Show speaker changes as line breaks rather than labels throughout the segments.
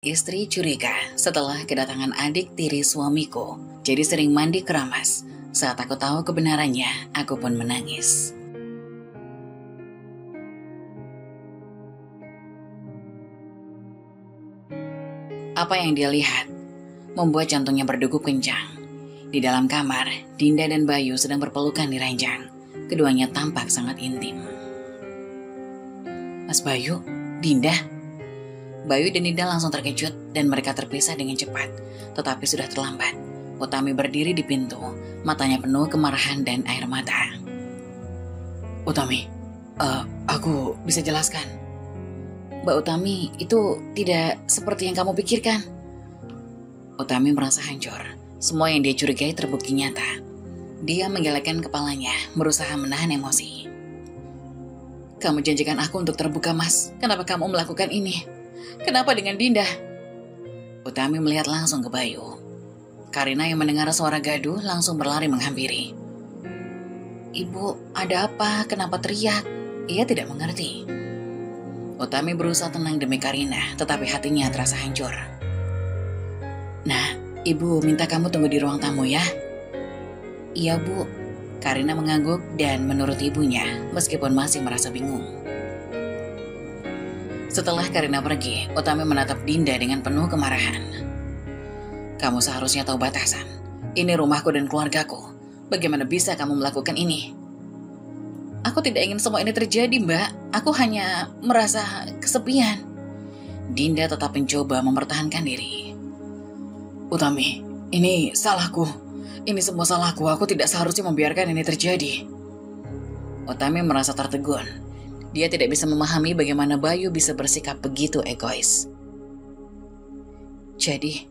Istri curiga setelah kedatangan adik tiri suamiku, jadi sering mandi keramas. Saat aku tahu kebenarannya, aku pun menangis. Apa yang dia lihat membuat jantungnya berdegup kencang. Di dalam kamar, Dinda dan Bayu sedang berpelukan di ranjang. Keduanya tampak sangat intim. Mas Bayu, Dinda. Bayu dan Dinda langsung terkejut dan mereka terpisah dengan cepat. Tetapi sudah terlambat. Utami berdiri di pintu, matanya penuh kemarahan dan air mata. Utami, aku bisa jelaskan. Mbak Utami, itu tidak seperti yang kamu pikirkan. Utami merasa hancur. Semua yang dia curigai terbukti nyata. Dia menggelengkan kepalanya, berusaha menahan emosi. Kamu janjikan aku untuk terbuka, Mas. Kenapa kamu melakukan ini? Kenapa dengan Dinda? Utami melihat langsung ke Bayu. Karina yang mendengar suara gaduh langsung berlari menghampiri. Ibu, ada apa? Kenapa teriak? Ia tidak mengerti. Utami berusaha tenang demi Karina, tetapi hatinya terasa hancur. Nah, Ibu minta kamu tunggu di ruang tamu ya. Iya, Bu. Karina mengangguk dan menurut ibunya, meskipun masih merasa bingung. Setelah Karina pergi, Utami menatap Dinda dengan penuh kemarahan. Kamu seharusnya tahu batasan. Ini rumahku dan keluargaku. Bagaimana bisa kamu melakukan ini? Aku tidak ingin semua ini terjadi, Mbak. Aku hanya merasa kesepian. Dinda tetap mencoba mempertahankan diri. Utami, ini salahku. Ini semua salahku. Aku tidak seharusnya membiarkan ini terjadi. Utami merasa tertegun. Dia tidak bisa memahami bagaimana Bayu bisa bersikap begitu egois. Jadi,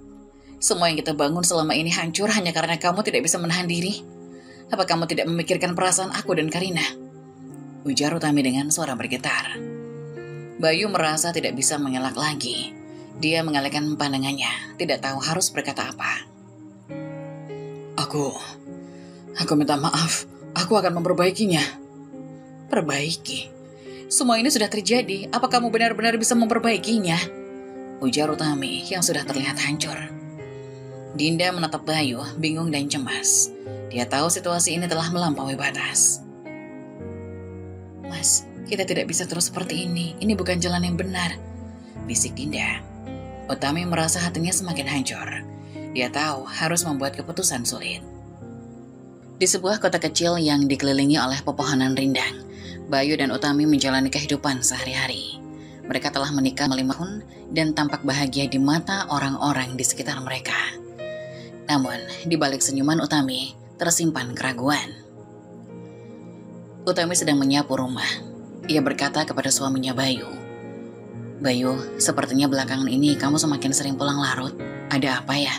semua yang kita bangun selama ini hancur hanya karena kamu tidak bisa menahan diri? Apa kamu tidak memikirkan perasaan aku dan Karina? Ujar Utami dengan suara bergetar. Bayu merasa tidak bisa mengelak lagi. Dia mengalihkan pandangannya, tidak tahu harus berkata apa. Aku minta maaf. Aku akan memperbaikinya. Perbaiki? Semua ini sudah terjadi. Apa kamu benar-benar bisa memperbaikinya? Ujar Utami yang sudah terlihat hancur. Dinda menatap Bayu, bingung dan cemas. Dia tahu situasi ini telah melampaui batas. Mas, kita tidak bisa terus seperti ini. Ini bukan jalan yang benar, bisik Dinda. Utami merasa hatinya semakin hancur. Dia tahu harus membuat keputusan sulit. Di sebuah kota kecil yang dikelilingi oleh pepohonan rindang, Bayu dan Utami menjalani kehidupan sehari-hari. Mereka telah menikah 5 tahun dan tampak bahagia di mata orang-orang di sekitar mereka. Namun, di balik senyuman Utami, tersimpan keraguan. Utami sedang menyapu rumah. Ia berkata kepada suaminya Bayu. Bayu, sepertinya belakangan ini kamu semakin sering pulang larut. Ada apa ya?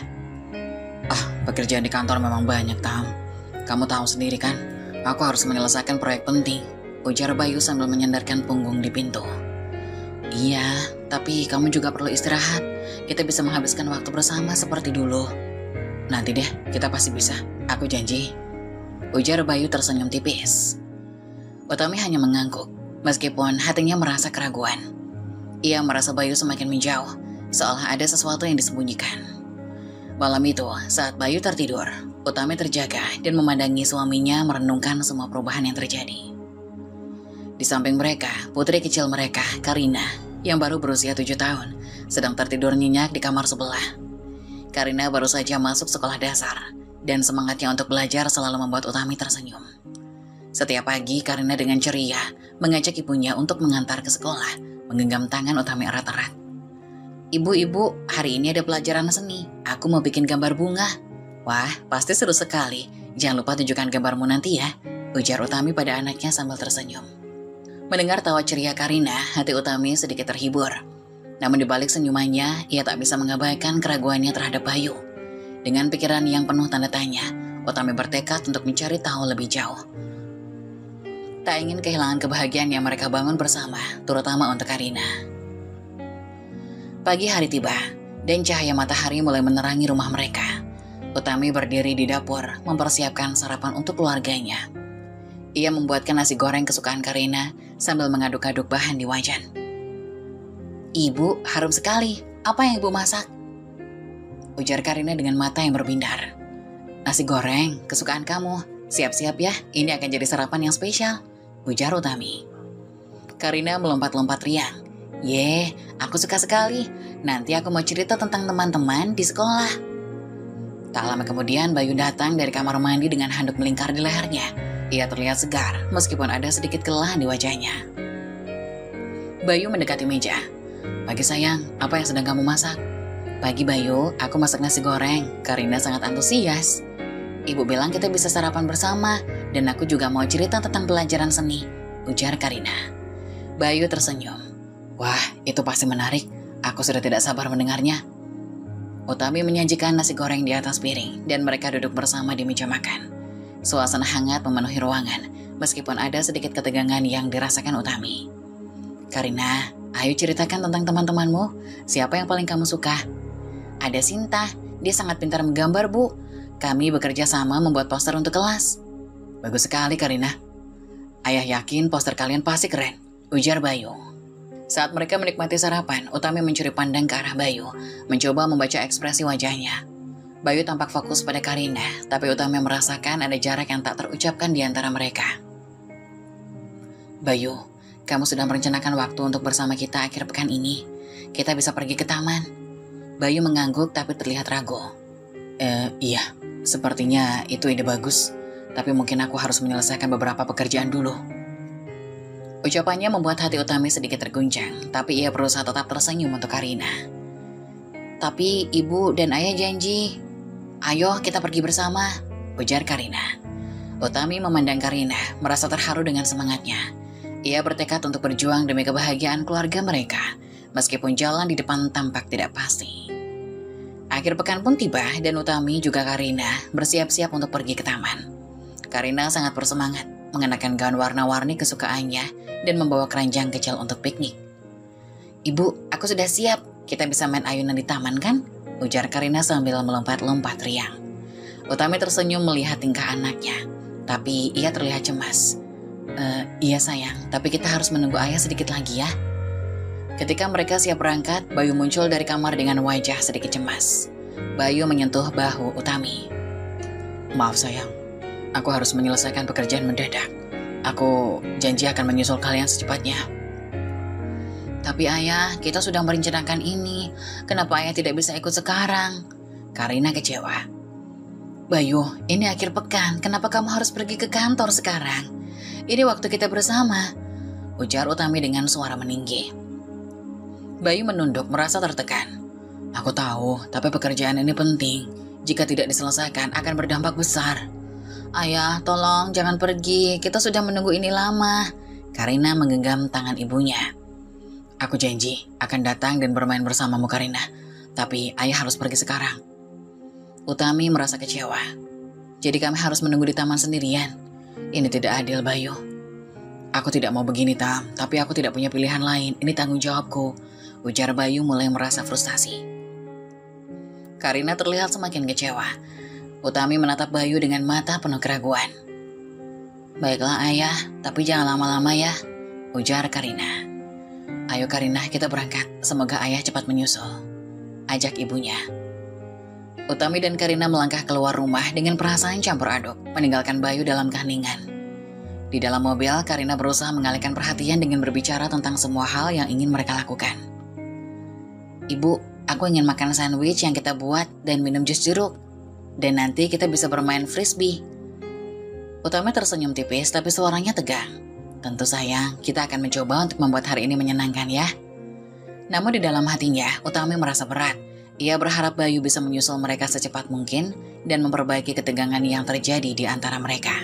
Pekerjaan di kantor memang banyak, Tam. Kamu tahu sendiri kan, aku harus menyelesaikan proyek penting. Ujar Bayu sambil menyandarkan punggung di pintu. Iya, tapi kamu juga perlu istirahat. Kita bisa menghabiskan waktu bersama seperti dulu. Nanti deh, kita pasti bisa. Aku janji. Ujar Bayu tersenyum tipis. Utami hanya mengangguk, meskipun hatinya merasa keraguan. Ia merasa Bayu semakin menjauh, seolah ada sesuatu yang disembunyikan. Malam itu, saat Bayu tertidur, Utami terjaga dan memandangi suaminya merenungkan semua perubahan yang terjadi. Di samping mereka, putri kecil mereka, Karina, yang baru berusia 7 tahun, sedang tertidur nyenyak di kamar sebelah. Karina baru saja masuk sekolah dasar, dan semangatnya untuk belajar selalu membuat Utami tersenyum. Setiap pagi, Karina dengan ceria mengajak ibunya untuk mengantar ke sekolah, menggenggam tangan Utami erat-erat. Ibu, hari ini ada pelajaran seni. Aku mau bikin gambar bunga. Wah, pasti seru sekali. Jangan lupa tunjukkan gambarmu nanti ya, ujar Utami pada anaknya sambil tersenyum. Mendengar tawa ceria Karina, hati Utami sedikit terhibur. Namun di balik senyumannya, ia tak bisa mengabaikan keraguannya terhadap Bayu. Dengan pikiran yang penuh tanda tanya, Utami bertekad untuk mencari tahu lebih jauh. Tak ingin kehilangan kebahagiaan yang mereka bangun bersama, terutama untuk Karina. Pagi hari tiba, dan cahaya matahari mulai menerangi rumah mereka. Utami berdiri di dapur, mempersiapkan sarapan untuk keluarganya. Ia membuatkan nasi goreng kesukaan Karina sambil mengaduk-aduk bahan di wajan. Ibu, harum sekali. apa yang ibu masak? Ujar Karina dengan mata yang berbinar. Nasi goreng, kesukaan kamu. Siap-siap ya, ini akan jadi sarapan yang spesial, ujar Utami. Karina melompat-lompat riang. Ye, aku suka sekali. Nanti aku mau cerita tentang teman-teman di sekolah. Tak lama kemudian Bayu datang dari kamar mandi dengan handuk melingkar di lehernya. Ia terlihat segar, meskipun ada sedikit kelelahan di wajahnya. Bayu mendekati meja. Pagi sayang, apa yang sedang kamu masak? Pagi Bayu, aku masak nasi goreng. Karina sangat antusias. Ibu bilang kita bisa sarapan bersama, dan aku juga mau cerita tentang pelajaran seni, ujar Karina. Bayu tersenyum. Wah, itu pasti menarik. Aku sudah tidak sabar mendengarnya. Utami menyajikan nasi goreng di atas piring, dan mereka duduk bersama di meja makan. Suasana hangat memenuhi ruangan, meskipun ada sedikit ketegangan yang dirasakan Utami. Karina, ayo ceritakan tentang teman-temanmu. Siapa yang paling kamu suka? Ada Sinta, dia sangat pintar menggambar, Bu. Kami bekerja sama membuat poster untuk kelas. Bagus sekali, Karina. Ayah yakin poster kalian pasti keren, ujar Bayu. Saat mereka menikmati sarapan, Utami mencuri pandang ke arah Bayu, mencoba membaca ekspresi wajahnya. Bayu tampak fokus pada Karina, tapi Utami merasakan ada jarak yang tak terucapkan di antara mereka. Bayu, kamu sudah merencanakan waktu untuk bersama kita akhir pekan ini. Kita bisa pergi ke taman. Bayu mengangguk tapi terlihat ragu. Iya, sepertinya itu ide bagus. Tapi mungkin aku harus menyelesaikan beberapa pekerjaan dulu. Ucapannya membuat hati Utami sedikit terguncang, tapi ia berusaha tetap tersenyum untuk Karina. Tapi ibu dan ayah janji. Ayo kita pergi bersama, ujar Karina. Utami memandang Karina, merasa terharu dengan semangatnya. Ia bertekad untuk berjuang demi kebahagiaan keluarga mereka, meskipun jalan di depan tampak tidak pasti. Akhir pekan pun tiba dan Utami juga Karina bersiap-siap untuk pergi ke taman. Karina sangat bersemangat, mengenakan gaun warna-warni kesukaannya dan membawa keranjang kecil untuk piknik. Ibu, aku sudah siap. Kita bisa main ayunan di taman kan? Ujar Karina sambil melompat-lompat riang. Utami tersenyum melihat tingkah anaknya, tapi ia terlihat cemas. Iya sayang, tapi kita harus menunggu ayah sedikit lagi ya. Ketika mereka siap berangkat, Bayu muncul dari kamar dengan wajah sedikit cemas. Bayu menyentuh bahu Utami. Maaf sayang, aku harus menyelesaikan pekerjaan mendadak. Aku janji akan menyusul kalian secepatnya. Tapi ayah, kita sudah merencanakan ini. Kenapa ayah tidak bisa ikut sekarang? Karina kecewa. Bayu, ini akhir pekan. Kenapa kamu harus pergi ke kantor sekarang? Ini waktu kita bersama, ujar Utami dengan suara meninggi. Bayu menunduk merasa tertekan. Aku tahu, tapi pekerjaan ini penting. Jika tidak diselesaikan akan berdampak besar. Ayah, tolong jangan pergi. Kita sudah menunggu ini lama. Karina menggenggam tangan ibunya. Aku janji akan datang dan bermain bersamamu Karina. Tapi ayah harus pergi sekarang. Utami merasa kecewa. Jadi kami harus menunggu di taman sendirian. Ini tidak adil Bayu. Aku tidak mau begini Tam, tapi aku tidak punya pilihan lain. Ini tanggung jawabku. Ujar Bayu mulai merasa frustasi. Karina terlihat semakin kecewa. Utami menatap Bayu dengan mata penuh keraguan. Baiklah ayah, tapi jangan lama-lama ya, ujar Karina. Ayo Karina, kita berangkat. Semoga ayah cepat menyusul, ajak ibunya. Utami dan Karina melangkah keluar rumah dengan perasaan campur aduk, meninggalkan Bayu dalam keheningan. Di dalam mobil, Karina berusaha mengalihkan perhatian dengan berbicara tentang semua hal yang ingin mereka lakukan. Ibu, aku ingin makan sandwich yang kita buat dan minum jus jeruk. Dan nanti kita bisa bermain frisbee. Utami tersenyum tipis tapi suaranya tegang. Tentu sayang, kita akan mencoba untuk membuat hari ini menyenangkan ya. Namun di dalam hatinya, Utami merasa berat. Ia berharap Bayu bisa menyusul mereka secepat mungkin dan memperbaiki ketegangan yang terjadi di antara mereka.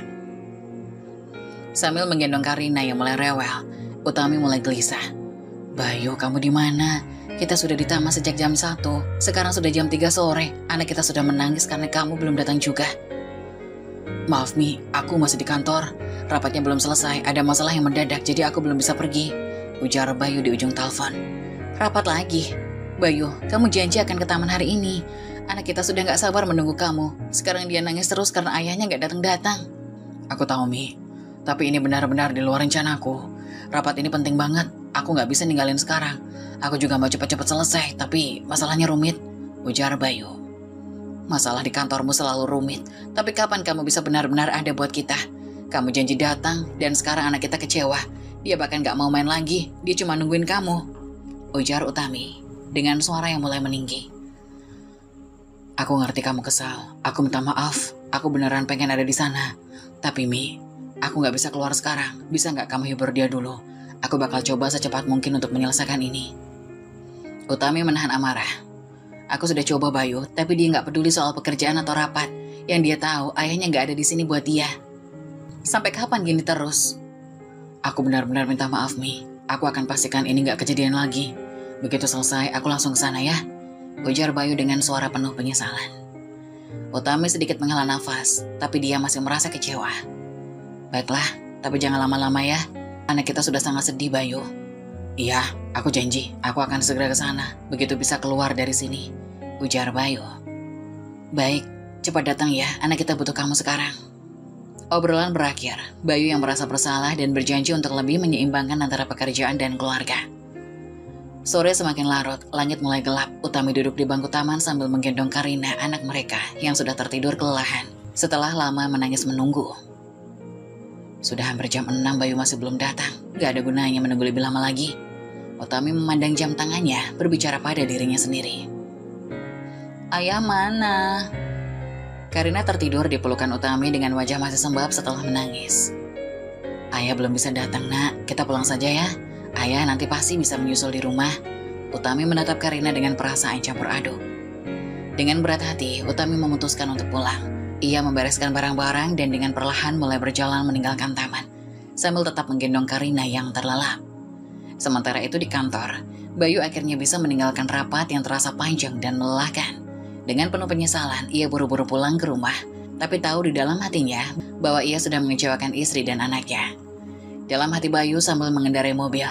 Sambil menggendong Karina yang mulai rewel, Utami mulai gelisah. Bayu, kamu di mana? Kita sudah di taman sejak jam 1. Sekarang sudah jam 3 sore. Anak kita sudah menangis karena kamu belum datang juga. Maaf Mi, aku masih di kantor. Rapatnya belum selesai, ada masalah yang mendadak jadi aku belum bisa pergi, ujar Bayu di ujung telepon. Rapat lagi? Bayu, kamu janji akan ke taman hari ini. Anak kita sudah gak sabar menunggu kamu. Sekarang dia nangis terus karena ayahnya gak datang-datang. Aku tahu Mi, tapi ini benar-benar di luar rencanaku. Rapat ini penting banget, aku gak bisa ninggalin sekarang. Aku juga mau cepat-cepat selesai, tapi masalahnya rumit, ujar Bayu. Masalah di kantormu selalu rumit, tapi kapan kamu bisa benar-benar ada buat kita? Kamu janji datang, dan sekarang anak kita kecewa. Dia bahkan gak mau main lagi, dia cuma nungguin kamu, ujar Utami dengan suara yang mulai meninggi. Aku ngerti kamu kesal, aku minta maaf, aku beneran pengen ada di sana. Tapi Mi, aku gak bisa keluar sekarang, bisa gak kamu hibur dia dulu? Aku bakal coba secepat mungkin untuk menyelesaikan ini. Utami menahan amarah. Aku sudah coba Bayu, tapi dia gak peduli soal pekerjaan atau rapat. Yang dia tahu, ayahnya gak ada di sini buat dia. Sampai kapan gini terus? Aku benar-benar minta maaf Mi, aku akan pastikan ini gak kejadian lagi. Begitu selesai, aku langsung ke sana ya, ujar Bayu dengan suara penuh penyesalan. Utami sedikit menghela nafas, tapi dia masih merasa kecewa. Baiklah, tapi jangan lama-lama ya. Anak kita sudah sangat sedih, Bayu. Iya, aku janji, aku akan segera ke sana, begitu bisa keluar dari sini, ujar Bayu. Baik, cepat datang ya, anak kita butuh kamu sekarang. Obrolan berakhir, Bayu yang merasa bersalah dan berjanji untuk lebih menyeimbangkan antara pekerjaan dan keluarga. Sore semakin larut, langit mulai gelap. Utami duduk di bangku taman sambil menggendong Karina, anak mereka yang sudah tertidur kelelahan setelah lama menangis menunggu. Sudah hampir jam 6, Bayu masih belum datang. Gak ada gunanya menunggu lebih lama lagi. Utami memandang jam tangannya, berbicara pada dirinya sendiri. Ayah mana? Karina tertidur di pelukan Utami dengan wajah masih sembab setelah menangis. Ayah belum bisa datang, Nak. Kita pulang saja ya. Ayah nanti pasti bisa menyusul di rumah. Utami menatap Karina dengan perasaan campur aduk. Dengan berat hati, Utami memutuskan untuk pulang. Ia membereskan barang-barang dan dengan perlahan mulai berjalan meninggalkan taman, sambil tetap menggendong Karina yang terlelap. Sementara itu di kantor, Bayu akhirnya bisa meninggalkan rapat yang terasa panjang dan melelahkan. Dengan penuh penyesalan, ia buru-buru pulang ke rumah, tapi tahu di dalam hatinya bahwa ia sudah mengecewakan istri dan anaknya. Dalam hati Bayu sambil mengendarai mobil,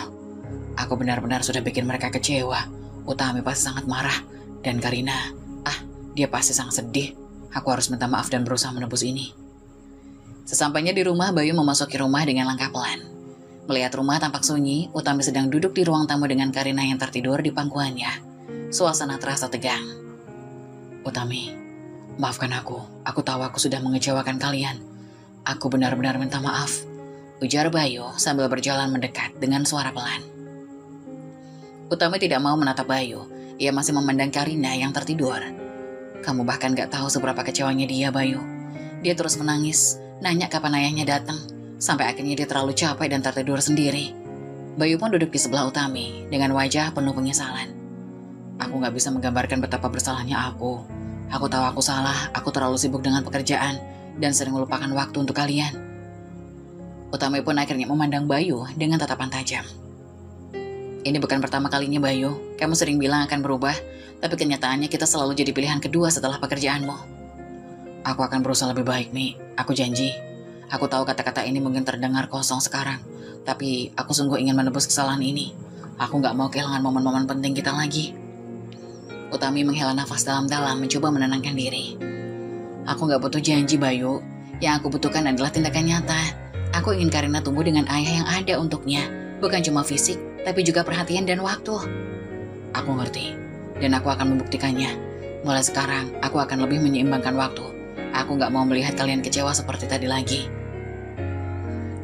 aku benar-benar sudah bikin mereka kecewa. Utami pasti sangat marah, dan Karina, dia pasti sangat sedih. Aku harus minta maaf dan berusaha menebus ini. Sesampainya di rumah, Bayu memasuki rumah dengan langkah pelan. Melihat rumah tampak sunyi, Utami sedang duduk di ruang tamu dengan Karina yang tertidur di pangkuannya. Suasana terasa tegang. Utami, maafkan aku. Aku tahu aku sudah mengecewakan kalian. Aku benar-benar minta maaf, ujar Bayu sambil berjalan mendekat dengan suara pelan. Utami tidak mau menatap Bayu. Ia masih memandang Karina yang tertidur. Kamu bahkan gak tahu seberapa kecewanya dia, Bayu. Dia terus menangis, nanya kapan ayahnya datang, sampai akhirnya dia terlalu capek dan tertidur sendiri. Bayu pun duduk di sebelah Utami dengan wajah penuh penyesalan. Aku gak bisa menggambarkan betapa bersalahnya aku. Aku tahu aku salah, aku terlalu sibuk dengan pekerjaan dan sering melupakan waktu untuk kalian. Utami pun akhirnya memandang Bayu dengan tatapan tajam. Ini bukan pertama kalinya, Bayu. Kamu sering bilang akan berubah, tapi kenyataannya kita selalu jadi pilihan kedua setelah pekerjaanmu. Aku akan berusaha lebih baik, Mi. Aku janji. Aku tahu kata-kata ini mungkin terdengar kosong sekarang, tapi aku sungguh ingin menebus kesalahan ini. Aku gak mau kehilangan momen-momen penting kita lagi. Utami menghela nafas dalam-dalam mencoba menenangkan diri. Aku gak butuh janji, Bayu. Yang aku butuhkan adalah tindakan nyata. Aku ingin Karina tumbuh dengan ayah yang ada untuknya. Bukan cuma fisik, tapi juga perhatian dan waktu. Aku ngerti, dan aku akan membuktikannya. Mulai sekarang, aku akan lebih menyeimbangkan waktu. Aku gak mau melihat kalian kecewa seperti tadi lagi.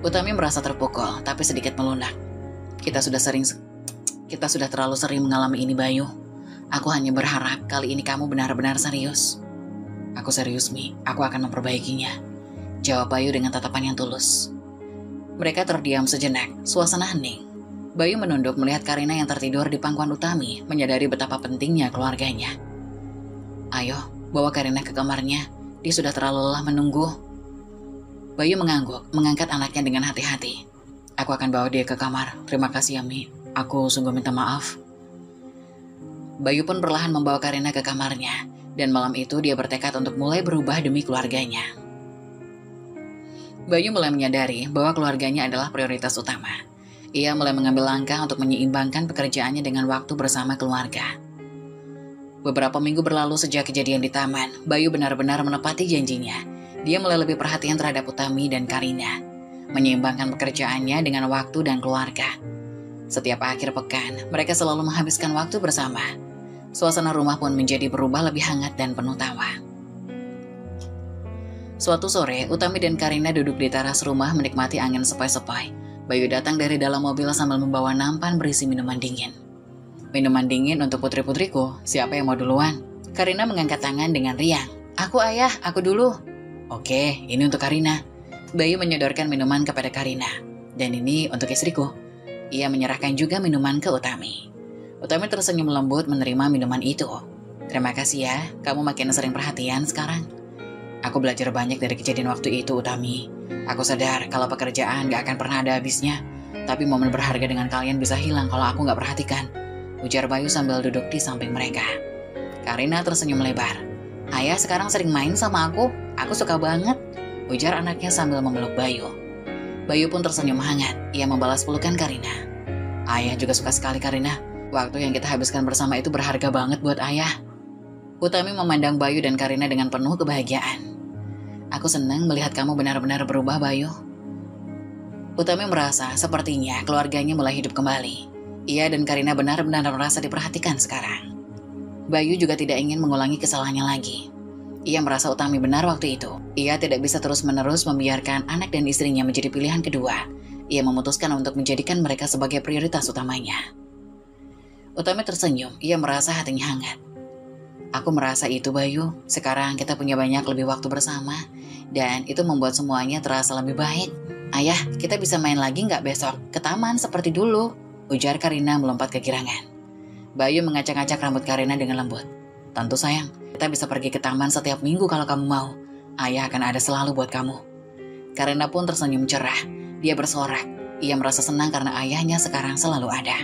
Utami merasa terpukul, tapi sedikit melunak. Kita sudah terlalu sering mengalami ini, Bayu. Aku hanya berharap kali ini kamu benar-benar serius. Aku serius, Mi. Aku akan memperbaikinya, jawab Bayu dengan tatapan yang tulus. Mereka terdiam sejenak, suasana hening. Bayu menunduk melihat Karina yang tertidur di pangkuan Utami, menyadari betapa pentingnya keluarganya. Ayo, bawa Karina ke kamarnya. Dia sudah terlalu lelah menunggu. Bayu mengangguk, mengangkat anaknya dengan hati-hati. Aku akan bawa dia ke kamar. Terima kasih ya, Mi. Aku sungguh minta maaf. Bayu pun perlahan membawa Karina ke kamarnya, dan malam itu dia bertekad untuk mulai berubah demi keluarganya. Bayu mulai menyadari bahwa keluarganya adalah prioritas utama. Ia mulai mengambil langkah untuk menyeimbangkan pekerjaannya dengan waktu bersama keluarga. Beberapa minggu berlalu sejak kejadian di taman, Bayu benar-benar menepati janjinya. Dia mulai lebih perhatian terhadap Utami dan Karina, menyeimbangkan pekerjaannya dengan waktu dan keluarga. Setiap akhir pekan, mereka selalu menghabiskan waktu bersama. Suasana rumah pun menjadi berubah lebih hangat dan penuh tawa. Suatu sore, Utami dan Karina duduk di teras rumah menikmati angin sepoi-sepoi. Bayu datang dari dalam mobil sambil membawa nampan berisi minuman dingin. Minuman dingin untuk putri-putriku, siapa yang mau duluan? Karina mengangkat tangan dengan riang. Aku ayah, aku dulu. Oke, ini untuk Karina. Bayu menyodorkan minuman kepada Karina. Dan ini untuk istriku. Ia menyerahkan juga minuman ke Utami. Utami tersenyum lembut menerima minuman itu. Terima kasih ya, kamu makin sering perhatian sekarang. Aku belajar banyak dari kejadian waktu itu, Utami. Aku sadar kalau pekerjaan gak akan pernah ada habisnya. Tapi momen berharga dengan kalian bisa hilang kalau aku gak perhatikan. Ujar Bayu sambil duduk di samping mereka. Karina tersenyum lebar. Ayah sekarang sering main sama aku suka banget. Ujar anaknya sambil memeluk Bayu. Bayu pun tersenyum hangat. Ia membalas pelukan Karina. Ayah juga suka sekali Karina. Waktu yang kita habiskan bersama itu berharga banget buat ayah. Utami memandang Bayu dan Karina dengan penuh kebahagiaan. Aku senang melihat kamu benar-benar berubah, Bayu. Utami merasa sepertinya keluarganya mulai hidup kembali. Ia dan Karina benar-benar merasa diperhatikan sekarang. Bayu juga tidak ingin mengulangi kesalahannya lagi. Ia merasa Utami benar waktu itu. Ia tidak bisa terus-menerus membiarkan anak dan istrinya menjadi pilihan kedua. Ia memutuskan untuk menjadikan mereka sebagai prioritas utamanya. Utami tersenyum. Ia merasa hatinya hangat. Aku merasa itu, Bayu. Sekarang kita punya banyak lebih waktu bersama. Dan itu membuat semuanya terasa lebih baik. Ayah, kita bisa main lagi nggak besok? Ke taman seperti dulu. Ujar Karina melompat kegirangan. Bayu mengacak-acak rambut Karina dengan lembut. Tentu sayang, kita bisa pergi ke taman setiap minggu kalau kamu mau. Ayah akan ada selalu buat kamu. Karina pun tersenyum cerah. Dia bersorak. Ia merasa senang karena ayahnya sekarang selalu ada.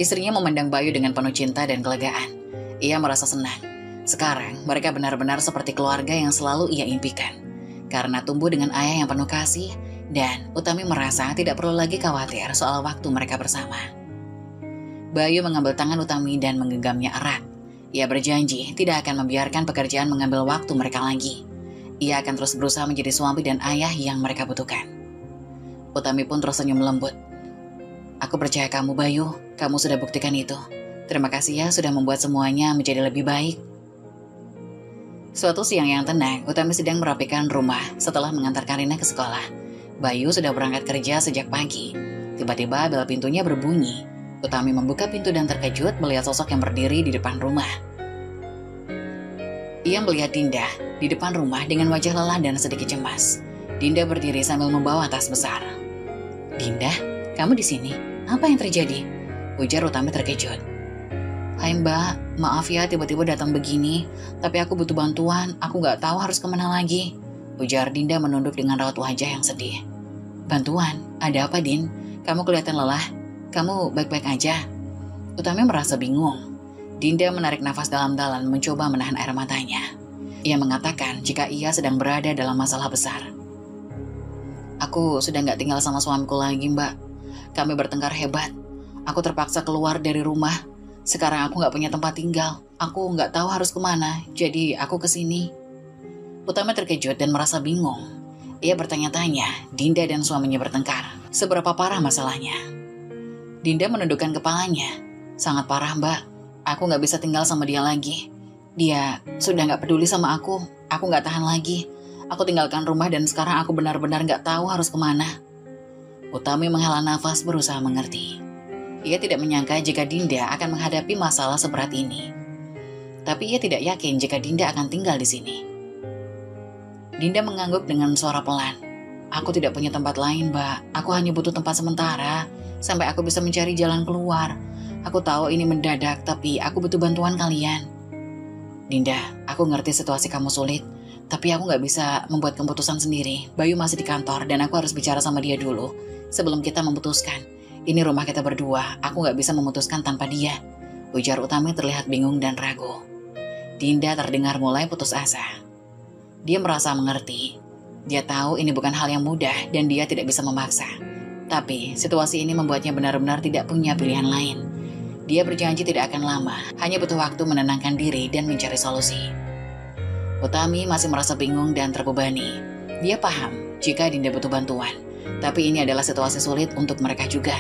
Istrinya memandang Bayu dengan penuh cinta dan kelegaan. Ia merasa senang. Sekarang mereka benar-benar seperti keluarga yang selalu ia impikan. Karena tumbuh dengan ayah yang penuh kasih, dan Utami merasa tidak perlu lagi khawatir soal waktu mereka bersama. Bayu mengambil tangan Utami dan menggenggamnya erat. Ia berjanji tidak akan membiarkan pekerjaan mengambil waktu mereka lagi. Ia akan terus berusaha menjadi suami dan ayah yang mereka butuhkan. Utami pun tersenyum lembut. Aku percaya kamu, Bayu. Kamu sudah buktikan itu. Terima kasih ya sudah membuat semuanya menjadi lebih baik. Suatu siang yang tenang, Utami sedang merapikan rumah setelah mengantar Karina ke sekolah. Bayu sudah berangkat kerja sejak pagi. Tiba-tiba bel pintunya berbunyi. Utami membuka pintu dan terkejut melihat sosok yang berdiri di depan rumah. Ia melihat Dinda di depan rumah dengan wajah lelah dan sedikit cemas. Dinda berdiri sambil membawa tas besar. Dinda, kamu di sini? Apa yang terjadi? Ujar Utami terkejut. Hai Mbak, maaf ya tiba-tiba datang begini, tapi aku butuh bantuan, aku gak tahu harus kemana lagi. Ujar Dinda menunduk dengan raut wajah yang sedih. Bantuan? Ada apa, Din? Kamu kelihatan lelah. Kamu baik-baik aja? Utami merasa bingung. Dinda menarik nafas dalam-dalam mencoba menahan air matanya. Ia mengatakan jika ia sedang berada dalam masalah besar. Aku sudah gak tinggal sama suamiku lagi, Mbak. Kami bertengkar hebat. Aku terpaksa keluar dari rumah. Sekarang aku gak punya tempat tinggal. Aku gak tahu harus kemana, jadi aku kesini. Utami terkejut dan merasa bingung. Ia bertanya-tanya, Dinda dan suaminya bertengkar. Seberapa parah masalahnya? Dinda menundukkan kepalanya. Sangat parah, Mbak. Aku gak bisa tinggal sama dia lagi. Dia sudah gak peduli sama aku. Aku gak tahan lagi. Aku tinggalkan rumah dan sekarang aku benar-benar gak tahu harus kemana. Utami menghela nafas berusaha mengerti. Ia tidak menyangka jika Dinda akan menghadapi masalah seberat ini. Tapi ia tidak yakin jika Dinda akan tinggal di sini. Dinda mengangguk dengan suara pelan. Aku tidak punya tempat lain, Mbak. Aku hanya butuh tempat sementara, sampai aku bisa mencari jalan keluar. Aku tahu ini mendadak, tapi aku butuh bantuan kalian. Dinda, aku ngerti situasi kamu sulit, tapi aku gak bisa membuat keputusan sendiri. Bayu masih di kantor, dan aku harus bicara sama dia dulu, sebelum kita memutuskan. Ini rumah kita berdua, aku gak bisa memutuskan tanpa dia. Ujar Utami terlihat bingung dan ragu. Dinda terdengar mulai putus asa. Dia merasa mengerti. Dia tahu ini bukan hal yang mudah dan dia tidak bisa memaksa. Tapi situasi ini membuatnya benar-benar tidak punya pilihan lain. Dia berjanji tidak akan lama, hanya butuh waktu menenangkan diri dan mencari solusi. Utami masih merasa bingung dan terbebani. Dia paham jika Dinda butuh bantuan. Tapi ini adalah situasi sulit untuk mereka juga.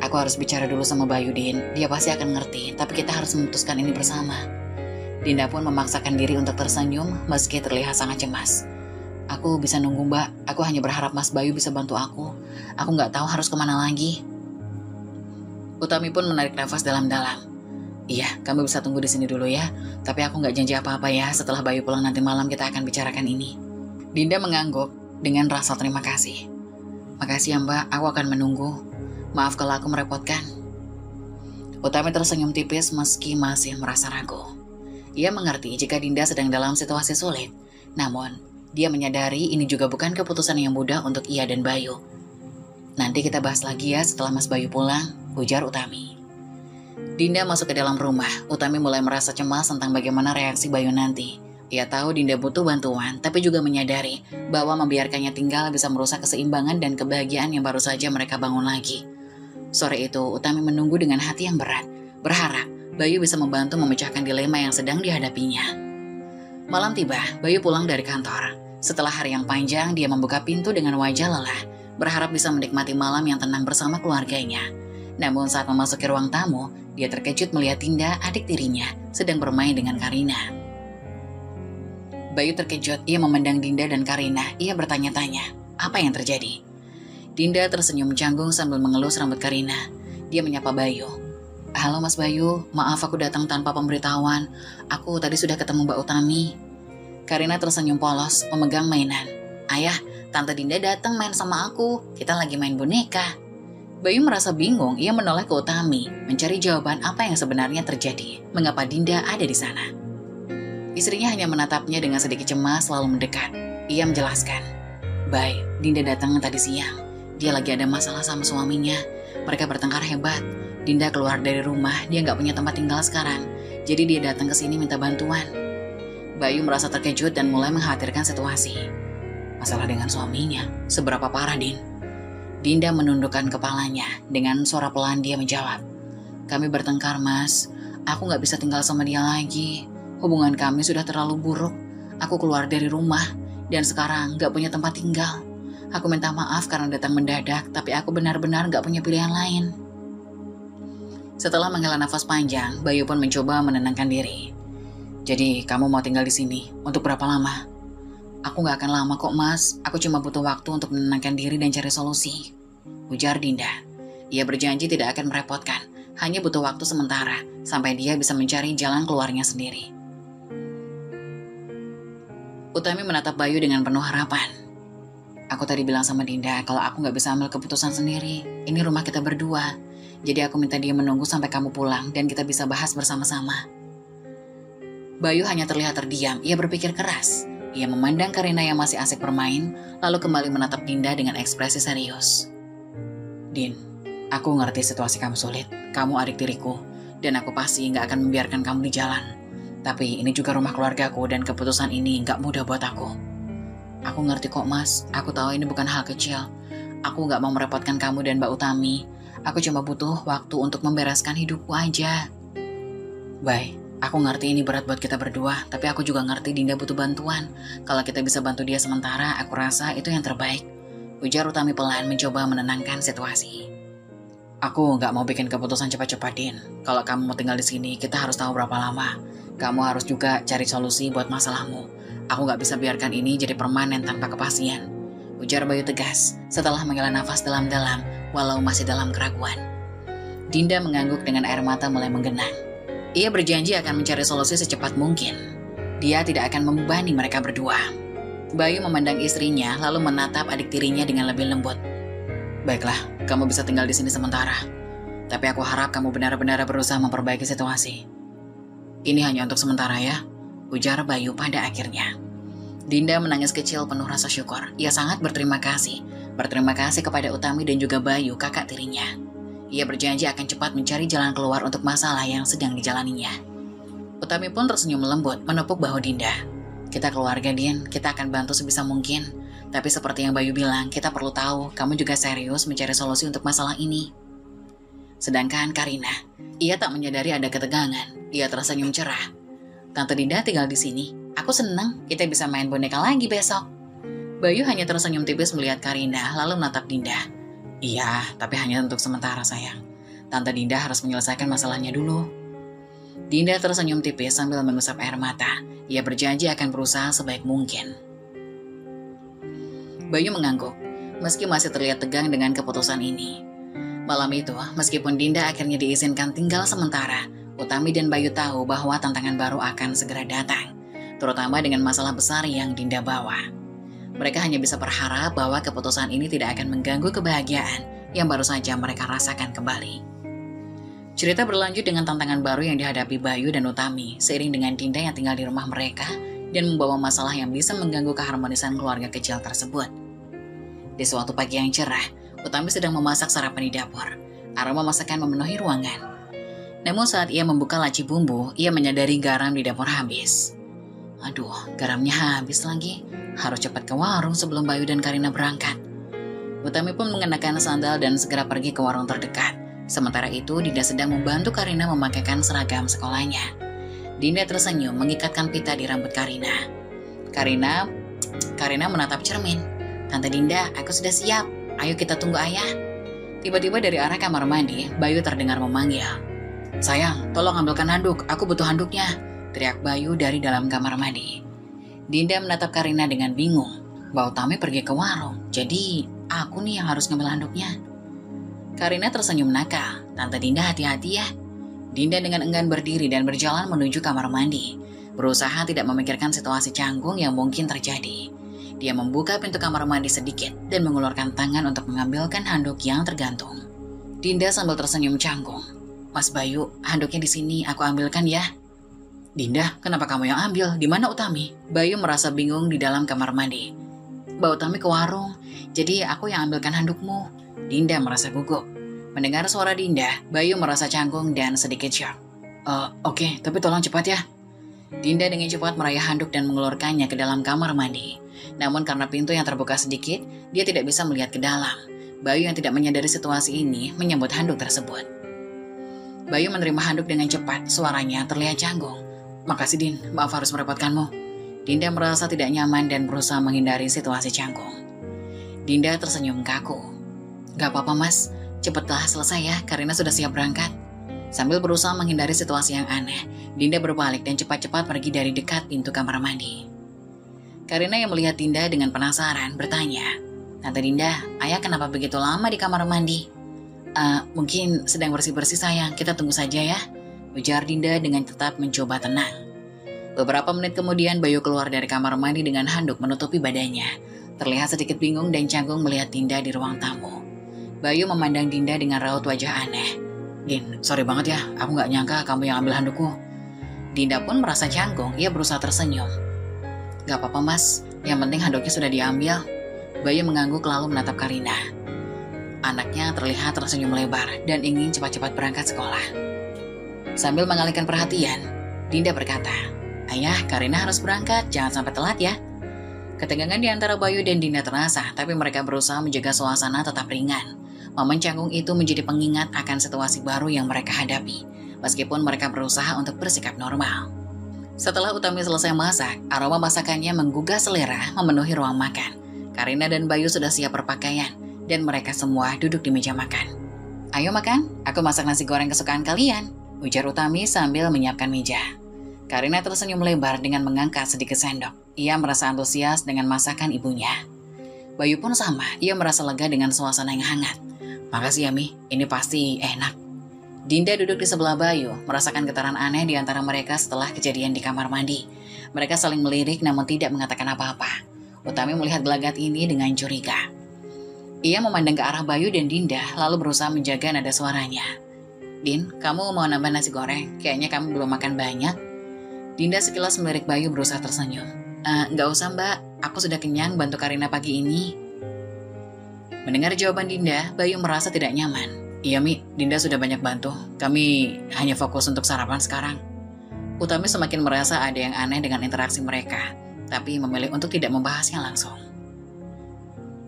Aku harus bicara dulu sama Bayu, Din. Dia pasti akan ngerti, tapi kita harus memutuskan ini bersama. Dinda pun memaksakan diri untuk tersenyum meski terlihat sangat cemas. Aku bisa nunggu, Mbak. Aku hanya berharap Mas Bayu bisa bantu aku. Aku nggak tahu harus kemana lagi. Utami pun menarik nafas dalam-dalam. Iya, kamu bisa tunggu di sini dulu ya. Tapi aku nggak janji apa-apa ya. Setelah Bayu pulang nanti malam kita akan bicarakan ini. Dinda mengangguk dengan rasa terima kasih. Makasih ya Mbak, aku akan menunggu. Maaf kalau aku merepotkan. Utami tersenyum tipis meski masih merasa ragu. Ia mengerti jika Dinda sedang dalam situasi sulit. Namun, dia menyadari ini juga bukan keputusan yang mudah untuk ia dan Bayu. Nanti kita bahas lagi ya setelah Mas Bayu pulang, ujar Utami. Dinda masuk ke dalam rumah. Utami mulai merasa cemas tentang bagaimana reaksi Bayu nanti. Ia tahu Dinda butuh bantuan, tapi juga menyadari bahwa membiarkannya tinggal bisa merusak keseimbangan dan kebahagiaan yang baru saja mereka bangun lagi. Sore itu, Utami menunggu dengan hati yang berat, berharap Bayu bisa membantu memecahkan dilema yang sedang dihadapinya. Malam tiba, Bayu pulang dari kantor. Setelah hari yang panjang, dia membuka pintu dengan wajah lelah, berharap bisa menikmati malam yang tenang bersama keluarganya. Namun saat memasuki ruang tamu, dia terkejut melihat Dinda, adik tirinya, sedang bermain dengan Karina. Bayu terkejut, ia memandang Dinda dan Karina. Ia bertanya-tanya, apa yang terjadi? Dinda tersenyum canggung sambil mengelus rambut Karina. Dia menyapa Bayu. Halo Mas Bayu, maaf aku datang tanpa pemberitahuan. Aku tadi sudah ketemu Mbak Utami. Karina tersenyum polos, memegang mainan. Ayah, Tante Dinda datang main sama aku. Kita lagi main boneka. Bayu merasa bingung, ia menoleh ke Utami, mencari jawaban apa yang sebenarnya terjadi. Mengapa Dinda ada di sana? Istrinya hanya menatapnya dengan sedikit cemas lalu mendekat. Ia menjelaskan. Bay, Dinda datang tadi siang. Dia lagi ada masalah sama suaminya. Mereka bertengkar hebat. Dinda keluar dari rumah, dia nggak punya tempat tinggal sekarang. Jadi dia datang ke sini minta bantuan. Bayu merasa terkejut dan mulai mengkhawatirkan situasi. Masalah dengan suaminya, seberapa parah, Din? Dinda menundukkan kepalanya. Dengan suara pelan dia menjawab. Kami bertengkar, Mas. Aku nggak bisa tinggal sama dia lagi. Hubungan kami sudah terlalu buruk. Aku keluar dari rumah, dan sekarang nggak punya tempat tinggal. Aku minta maaf karena datang mendadak, tapi aku benar-benar nggak punya pilihan lain. Setelah menghela nafas panjang, Bayu pun mencoba menenangkan diri. Jadi, kamu mau tinggal di sini? Untuk berapa lama? Aku nggak akan lama kok, Mas. Aku cuma butuh waktu untuk menenangkan diri dan cari solusi. Ujar Dinda. Ia berjanji tidak akan merepotkan, hanya butuh waktu sementara, sampai dia bisa mencari jalan keluarnya sendiri. Utami menatap Bayu dengan penuh harapan. Aku tadi bilang sama Dinda kalau aku nggak bisa ambil keputusan sendiri. Ini rumah kita berdua. Jadi aku minta dia menunggu sampai kamu pulang dan kita bisa bahas bersama-sama. Bayu hanya terlihat terdiam. Ia berpikir keras. Ia memandang Karina yang masih asik bermain, lalu kembali menatap Dinda dengan ekspresi serius. Din, aku ngerti situasi kamu sulit. Kamu adik tiriku, dan aku pasti nggak akan membiarkan kamu di jalan. Tapi ini juga rumah keluargaku dan keputusan ini nggak mudah buat aku. Aku ngerti kok, Mas. Aku tahu ini bukan hal kecil. Aku nggak mau merepotkan kamu dan Mbak Utami. Aku cuma butuh waktu untuk membereskan hidupku aja. Baik, aku ngerti ini berat buat kita berdua, tapi aku juga ngerti Dinda butuh bantuan. Kalau kita bisa bantu dia sementara, aku rasa itu yang terbaik. Ujar Utami pelan mencoba menenangkan situasi. Aku nggak mau bikin keputusan cepat-cepat, Din. Kalau kamu mau tinggal di sini, kita harus tahu berapa lama. Kamu harus juga cari solusi buat masalahmu. Aku nggak bisa biarkan ini jadi permanen tanpa kepastian. Ujar Bayu tegas setelah menghela nafas dalam-dalam walau masih dalam keraguan. Dinda mengangguk dengan air mata mulai menggenang. Ia berjanji akan mencari solusi secepat mungkin. Dia tidak akan membebani mereka berdua. Bayu memandang istrinya lalu menatap adik tirinya dengan lebih lembut. Baiklah, kamu bisa tinggal di sini sementara. Tapi aku harap kamu benar-benar berusaha memperbaiki situasi. Ini hanya untuk sementara ya, ujar Bayu pada akhirnya. Dinda menangis kecil penuh rasa syukur. Ia sangat berterima kasih. Berterima kasih kepada Utami dan juga Bayu, kakak tirinya. Ia berjanji akan cepat mencari jalan keluar untuk masalah yang sedang dijalaninya. Utami pun tersenyum lembut menepuk bahu Dinda. Kita keluarga, Din, kita akan bantu sebisa mungkin. Tapi seperti yang Bayu bilang, kita perlu tahu kamu juga serius mencari solusi untuk masalah ini. Sedangkan Karina, ia tak menyadari ada ketegangan. Ia tersenyum cerah. Tante Dinda tinggal di sini. Aku senang kita bisa main boneka lagi besok. Bayu hanya tersenyum tipis melihat Karina lalu menatap Dinda. Iya, tapi hanya untuk sementara sayang. Tante Dinda harus menyelesaikan masalahnya dulu. Dinda tersenyum tipis sambil mengusap air mata. Ia berjanji akan berusaha sebaik mungkin. Bayu mengangguk, meski masih terlihat tegang dengan keputusan ini. Malam itu, meskipun Dinda akhirnya diizinkan tinggal sementara, Utami dan Bayu tahu bahwa tantangan baru akan segera datang, terutama dengan masalah besar yang Dinda bawa. Mereka hanya bisa berharap bahwa keputusan ini tidak akan mengganggu kebahagiaan yang baru saja mereka rasakan kembali. Cerita berlanjut dengan tantangan baru yang dihadapi Bayu dan Utami, seiring dengan Dinda yang tinggal di rumah mereka dan membawa masalah yang bisa mengganggu keharmonisan keluarga kecil tersebut. Di suatu pagi yang cerah, Utami sedang memasak sarapan di dapur. Aroma masakan memenuhi ruangan. Namun saat ia membuka laci bumbu, ia menyadari garam di dapur habis. Aduh, garamnya habis lagi. Harus cepat ke warung sebelum Bayu dan Karina berangkat. Utami pun mengenakan sandal dan segera pergi ke warung terdekat. Sementara itu, Dinda sedang membantu Karina memakaikan seragam sekolahnya. Dinda tersenyum mengikatkan pita di rambut Karina. Karina menatap cermin. Tante Dinda, aku sudah siap. Ayo kita tunggu ayah. Tiba-tiba dari arah kamar mandi, Bayu terdengar memanggil. Sayang, tolong ambilkan handuk. Aku butuh handuknya. Teriak Bayu dari dalam kamar mandi. Dinda menatap Karina dengan bingung. Mbak Utami pergi ke warung, jadi aku nih yang harus ngambil handuknya. Karina tersenyum nakal. Tante Dinda hati-hati ya. Dinda dengan enggan berdiri dan berjalan menuju kamar mandi. Berusaha tidak memikirkan situasi canggung yang mungkin terjadi. Dia membuka pintu kamar mandi sedikit dan mengulurkan tangan untuk mengambilkan handuk yang tergantung. Dinda sambil tersenyum canggung. Mas Bayu, handuknya di sini, aku ambilkan ya. Dinda, kenapa kamu yang ambil? Di mana Utami? Bayu merasa bingung di dalam kamar mandi. Mbak Utami ke warung, jadi aku yang ambilkan handukmu. Dinda merasa gugup. Mendengar suara Dinda, Bayu merasa canggung dan sedikit syok. Oke, tapi tolong cepat ya. Dinda dengan cepat meraih handuk dan mengulurkannya ke dalam kamar mandi. Namun karena pintu yang terbuka sedikit, dia tidak bisa melihat ke dalam. Bayu yang tidak menyadari situasi ini menyambut handuk tersebut. Bayu menerima handuk dengan cepat, suaranya terlihat canggung. Makasih Din, maaf harus merepotkanmu. Dinda merasa tidak nyaman dan berusaha menghindari situasi canggung. Dinda tersenyum kaku. Gak apa-apa mas, cepatlah selesai ya, Karina sudah siap berangkat. Sambil berusaha menghindari situasi yang aneh, Dinda berbalik dan cepat-cepat pergi dari dekat pintu kamar mandi. Karina yang melihat Dinda dengan penasaran bertanya, Tante Dinda, ayah kenapa begitu lama di kamar mandi? Mungkin sedang bersih-bersih sayang, kita tunggu saja ya. Ujar Dinda dengan tetap mencoba tenang. Beberapa menit kemudian Bayu keluar dari kamar mandi dengan handuk menutupi badannya. Terlihat sedikit bingung dan canggung melihat Dinda di ruang tamu. Bayu memandang Dinda dengan raut wajah aneh. Din, sorry banget ya, aku gak nyangka kamu yang ambil handukku. Dinda pun merasa canggung, ia berusaha tersenyum. Gak apa-apa mas, yang penting handuknya sudah diambil. Bayu mengangguk lalu menatap Karina. Anaknya terlihat tersenyum lebar dan ingin cepat-cepat berangkat sekolah. Sambil mengalihkan perhatian, Dinda berkata, Ayah, Karina harus berangkat, jangan sampai telat ya. Ketegangan di antara Bayu dan Dinda terasa, tapi mereka berusaha menjaga suasana tetap ringan. Momen canggung itu menjadi pengingat akan situasi baru yang mereka hadapi, meskipun mereka berusaha untuk bersikap normal. Setelah Utami selesai masak, aroma masakannya menggugah selera memenuhi ruang makan. Karina dan Bayu sudah siap berpakaian, dan mereka semua duduk di meja makan. Ayo makan, aku masak nasi goreng kesukaan kalian, ujar Utami sambil menyiapkan meja. Karina tersenyum lebar dengan mengangkat sedikit sendok. Ia merasa antusias dengan masakan ibunya. Bayu pun sama, ia merasa lega dengan suasana yang hangat. Makasih ya Mi, ini pasti enak. Dinda duduk di sebelah Bayu, merasakan getaran aneh di antara mereka setelah kejadian di kamar mandi. Mereka saling melirik namun tidak mengatakan apa-apa. Utami melihat gelagat ini dengan curiga. Ia memandang ke arah Bayu dan Dinda, lalu berusaha menjaga nada suaranya. Din, kamu mau nambah nasi goreng? Kayaknya kamu belum makan banyak. Dinda sekilas melirik Bayu berusaha tersenyum. Nggak usah mbak, aku sudah kenyang bantu Karina pagi ini. Mendengar jawaban Dinda, Bayu merasa tidak nyaman. Iya Mi, Dinda sudah banyak bantu. Kami hanya fokus untuk sarapan sekarang. Utami semakin merasa ada yang aneh dengan interaksi mereka, tapi memilih untuk tidak membahasnya langsung.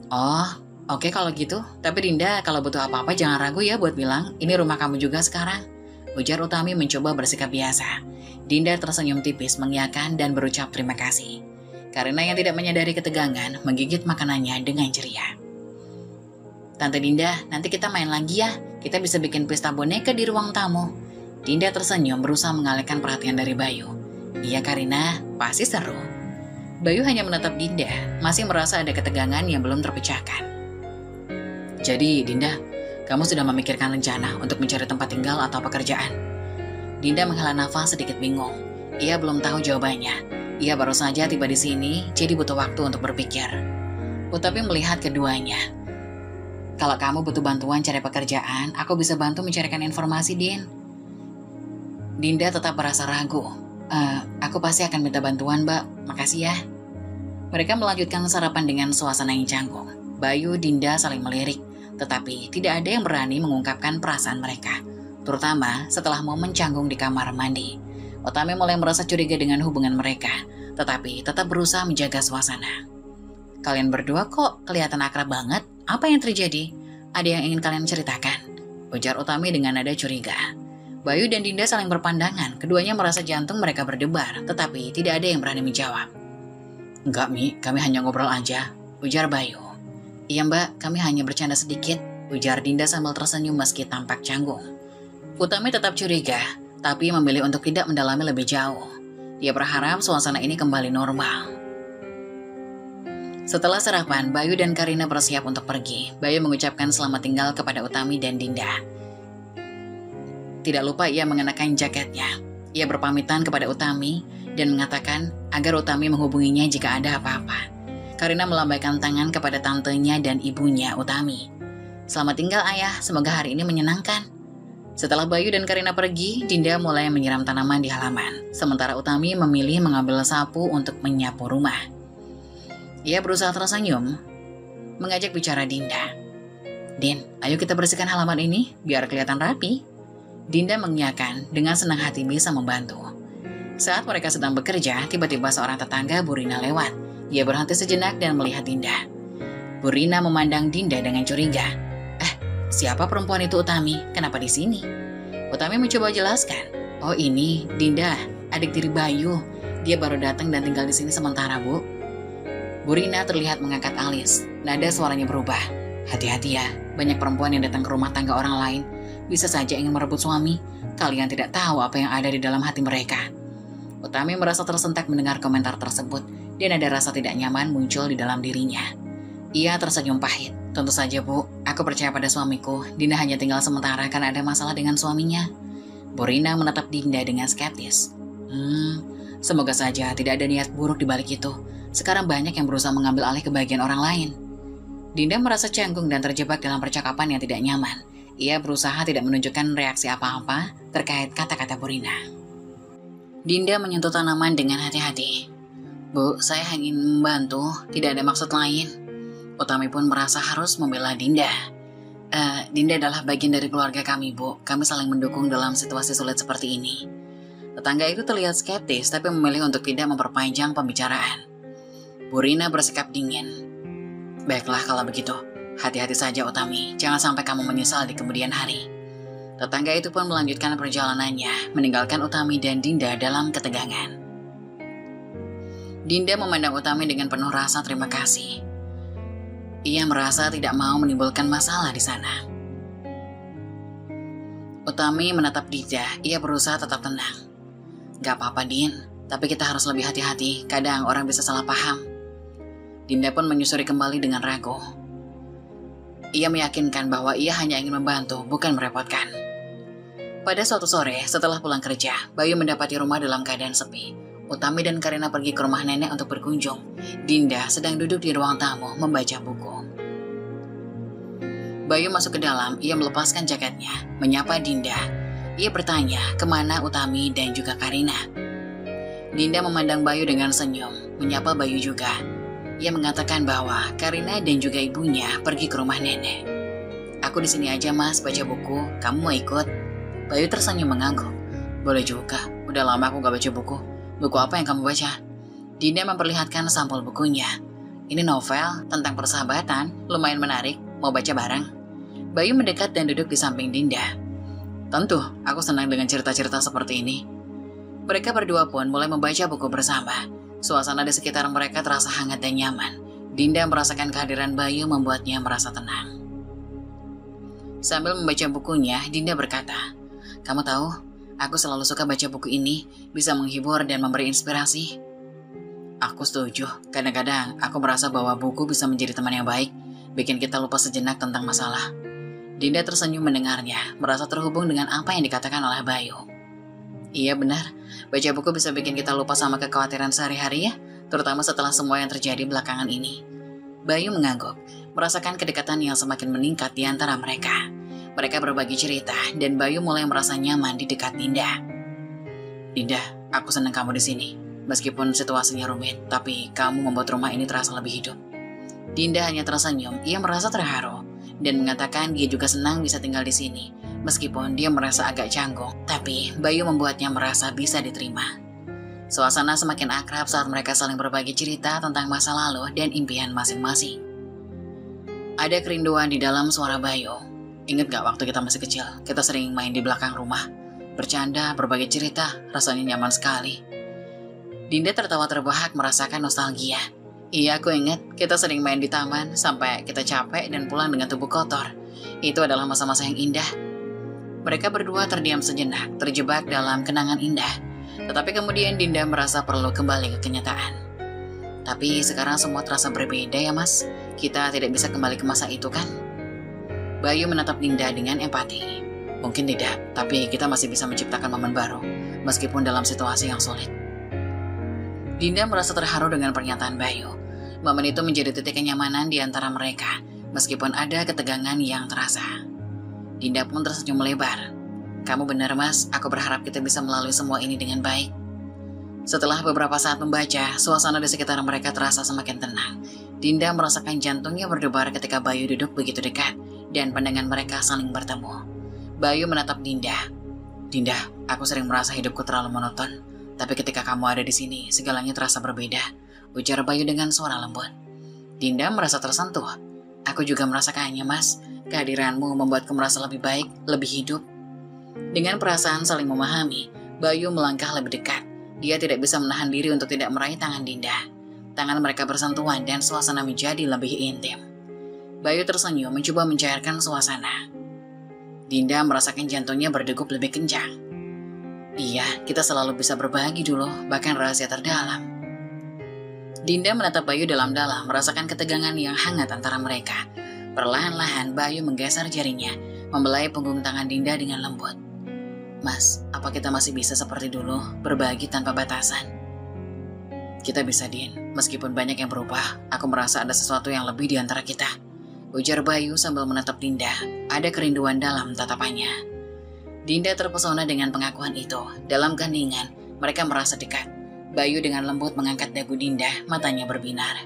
Oh, oke kalau gitu. Tapi Dinda, kalau butuh apa-apa jangan ragu ya buat bilang, ini rumah kamu juga sekarang. Ujar Utami mencoba bersikap biasa. Dinda tersenyum tipis mengiyakan dan berucap terima kasih. Karina yang tidak menyadari ketegangan menggigit makanannya dengan ceria. Tante Dinda, nanti kita main lagi ya. Kita bisa bikin pesta boneka di ruang tamu. Dinda tersenyum berusaha mengalihkan perhatian dari Bayu. Iya Karina, pasti seru. Bayu hanya menatap Dinda, masih merasa ada ketegangan yang belum terpecahkan. Jadi Dinda, kamu sudah memikirkan rencana untuk mencari tempat tinggal atau pekerjaan? Dinda menghela nafas sedikit bingung. Ia belum tahu jawabannya. Ia baru saja tiba di sini, jadi butuh waktu untuk berpikir. Utami melihat keduanya. Kalau kamu butuh bantuan cari pekerjaan, aku bisa bantu mencarikan informasi, Din. Dinda tetap merasa ragu. Aku pasti akan minta bantuan, Mbak. Makasih ya. Mereka melanjutkan sarapan dengan suasana yang canggung. Bayu, Dinda saling melirik, tetapi tidak ada yang berani mengungkapkan perasaan mereka, terutama setelah momen canggung di kamar mandi. Utami mulai merasa curiga dengan hubungan mereka, tetapi tetap berusaha menjaga suasana. Kalian berdua kok kelihatan akrab banget. Apa yang terjadi? Ada yang ingin kalian ceritakan? Ujar Utami dengan nada curiga. Bayu dan Dinda saling berpandangan. Keduanya merasa jantung mereka berdebar, tetapi tidak ada yang berani menjawab. Enggak, Mi, kami hanya ngobrol aja, ujar Bayu. Iya Mbak, kami hanya bercanda sedikit, ujar Dinda sambil tersenyum meski tampak canggung. Utami tetap curiga, tapi memilih untuk tidak mendalami lebih jauh. Dia berharap suasana ini kembali normal. Setelah sarapan, Bayu dan Karina bersiap untuk pergi. Bayu mengucapkan selamat tinggal kepada Utami dan Dinda. Tidak lupa ia mengenakan jaketnya. Ia berpamitan kepada Utami dan mengatakan agar Utami menghubunginya jika ada apa-apa. Karina melambaikan tangan kepada tantenya dan ibunya Utami. Selamat tinggal ayah, semoga hari ini menyenangkan. Setelah Bayu dan Karina pergi, Dinda mulai menyiram tanaman di halaman. Sementara Utami memilih mengambil sapu untuk menyapu rumah. Ia berusaha tersenyum, mengajak bicara Dinda. Din, ayo kita bersihkan halaman ini biar kelihatan rapi. Dinda mengiyakan dengan senang hati bisa membantu. Saat mereka sedang bekerja, tiba-tiba seorang tetangga Bu Rina lewat. Ia berhenti sejenak dan melihat Dinda. Bu Rina memandang Dinda dengan curiga. Siapa perempuan itu Utami? Kenapa di sini? Utami mencoba jelaskan. Oh ini, Dinda, adik tiri Bayu. Dia baru datang dan tinggal di sini sementara, Bu. Bu Rina terlihat mengangkat alis. Nada suaranya berubah. Hati-hati ya, banyak perempuan yang datang ke rumah tangga orang lain. Bisa saja ingin merebut suami. Kalian tidak tahu apa yang ada di dalam hati mereka. Utami merasa tersentak mendengar komentar tersebut, dan ada rasa tidak nyaman muncul di dalam dirinya. Ia tersenyum pahit. Tentu saja, Bu, aku percaya pada suamiku. Dinda hanya tinggal sementara karena ada masalah dengan suaminya. Bu Rina menatap Dinda dengan skeptis. Semoga saja tidak ada niat buruk di balik itu. Sekarang banyak yang berusaha mengambil alih kebahagiaan orang lain. Dinda merasa canggung dan terjebak dalam percakapan yang tidak nyaman. Ia berusaha tidak menunjukkan reaksi apa-apa terkait kata-kata Bu Rina. Dinda menyentuh tanaman dengan hati-hati. Bu, saya hanya ingin membantu, tidak ada maksud lain. Utami pun merasa harus membela Dinda. Dinda adalah bagian dari keluarga kami, Bu. Kami saling mendukung dalam situasi sulit seperti ini. Tetangga itu terlihat skeptis, tapi memilih untuk tidak memperpanjang pembicaraan. Bu Rina bersikap dingin. Baiklah kalau begitu, hati-hati saja Utami, jangan sampai kamu menyesal di kemudian hari. Tetangga itu pun melanjutkan perjalanannya, meninggalkan Utami dan Dinda dalam ketegangan. Dinda memandang Utami dengan penuh rasa terima kasih. Ia merasa tidak mau menimbulkan masalah di sana. Utami menatap Dinda, ia berusaha tetap tenang. Gak apa-apa Din, tapi kita harus lebih hati-hati, kadang orang bisa salah paham. Dinda pun menyusuri kembali dengan ragu. Ia meyakinkan bahwa ia hanya ingin membantu, bukan merepotkan. Pada suatu sore, setelah pulang kerja, Bayu mendapati rumah dalam keadaan sepi. Utami dan Karina pergi ke rumah nenek untuk berkunjung. Dinda sedang duduk di ruang tamu membaca buku. Bayu masuk ke dalam, ia melepaskan jaketnya, menyapa Dinda. Ia bertanya kemana Utami dan juga Karina. Dinda memandang Bayu dengan senyum, menyapa Bayu juga. Ia mengatakan bahwa Karina dan juga ibunya pergi ke rumah nenek. Aku di sini aja mas, baca buku. Kamu mau ikut? Bayu tersenyum mengangguk. Boleh juga, udah lama aku gak baca buku. Buku apa yang kamu baca? Dinda memperlihatkan sampul bukunya. Ini novel tentang persahabatan, lumayan menarik. Mau baca bareng? Bayu mendekat dan duduk di samping Dinda. Tentu, aku senang dengan cerita-cerita seperti ini. Mereka berdua pun mulai membaca buku bersama. Suasana di sekitar mereka terasa hangat dan nyaman. Dinda merasakan kehadiran Bayu membuatnya merasa tenang. Sambil membaca bukunya, Dinda berkata, "Kamu tahu, aku selalu suka baca buku ini, bisa menghibur dan memberi inspirasi." Aku setuju, kadang-kadang aku merasa bahwa buku bisa menjadi teman yang baik, bikin kita lupa sejenak tentang masalah. Dinda tersenyum mendengarnya, merasa terhubung dengan apa yang dikatakan oleh Bayu. Iya benar, baca buku bisa bikin kita lupa sama kekhawatiran sehari-hari ya, terutama setelah semua yang terjadi belakangan ini. Bayu mengangguk, merasakan kedekatan yang semakin meningkat di antara mereka. Mereka berbagi cerita, dan Bayu mulai merasa nyaman di dekat Dinda. "Dinda, aku senang kamu di sini. Meskipun situasinya rumit, tapi kamu membuat rumah ini terasa lebih hidup." Dinda hanya tersenyum, ia merasa terharu, dan mengatakan dia juga senang bisa tinggal di sini. Meskipun dia merasa agak canggung, tapi Bayu membuatnya merasa bisa diterima. Suasana semakin akrab saat mereka saling berbagi cerita tentang masa lalu dan impian masing-masing. Ada kerinduan di dalam suara Bayu. "Ingat gak waktu kita masih kecil, kita sering main di belakang rumah, bercanda, berbagi cerita, rasanya nyaman sekali." Dinda tertawa terbahak merasakan nostalgia. "Iya, aku ingat kita sering main di taman sampai kita capek dan pulang dengan tubuh kotor. Itu adalah masa-masa yang indah." Mereka berdua terdiam sejenak, terjebak dalam kenangan indah. Tetapi kemudian Dinda merasa perlu kembali ke kenyataan. "Tapi sekarang semua terasa berbeda ya mas, kita tidak bisa kembali ke masa itu kan?" Bayu menatap Dinda dengan empati. "Mungkin tidak, tapi kita masih bisa menciptakan momen baru, meskipun dalam situasi yang sulit." Dinda merasa terharu dengan pernyataan Bayu. Momen itu menjadi titik kenyamanan di antara mereka, meskipun ada ketegangan yang terasa. Dinda pun tersenyum lebar. "Kamu benar mas, aku berharap kita bisa melalui semua ini dengan baik." Setelah beberapa saat membaca, suasana di sekitar mereka terasa semakin tenang. Dinda merasakan jantungnya berdebar ketika Bayu duduk begitu dekat, dan pandangan mereka saling bertemu. Bayu menatap Dinda. "Dinda, aku sering merasa hidupku terlalu monoton, tapi ketika kamu ada di sini, segalanya terasa berbeda," ujar Bayu dengan suara lembut. Dinda merasa tersentuh. "Aku juga merasakannya mas, kehadiranmu membuatku merasa lebih baik, lebih hidup." Dengan perasaan saling memahami, Bayu melangkah lebih dekat. Dia tidak bisa menahan diri untuk tidak meraih tangan Dinda. Tangan mereka bersentuhan dan suasana menjadi lebih intim. Bayu tersenyum mencoba mencairkan suasana. Dinda merasakan jantungnya berdegup lebih kencang. "Iya, kita selalu bisa berbagi dulu, bahkan rahasia terdalam." Dinda menatap Bayu dalam-dalam, merasakan ketegangan yang hangat antara mereka. Perlahan-lahan Bayu menggeser jarinya, membelai punggung tangan Dinda dengan lembut. "Mas, apa kita masih bisa seperti dulu, berbagi tanpa batasan?" "Kita bisa, Din. Meskipun banyak yang berubah, aku merasa ada sesuatu yang lebih di antara kita," ujar Bayu sambil menatap Dinda. Ada kerinduan dalam tatapannya. Dinda terpesona dengan pengakuan itu. Dalam keheningan, mereka merasa dekat. Bayu dengan lembut mengangkat dagu Dinda, matanya berbinar.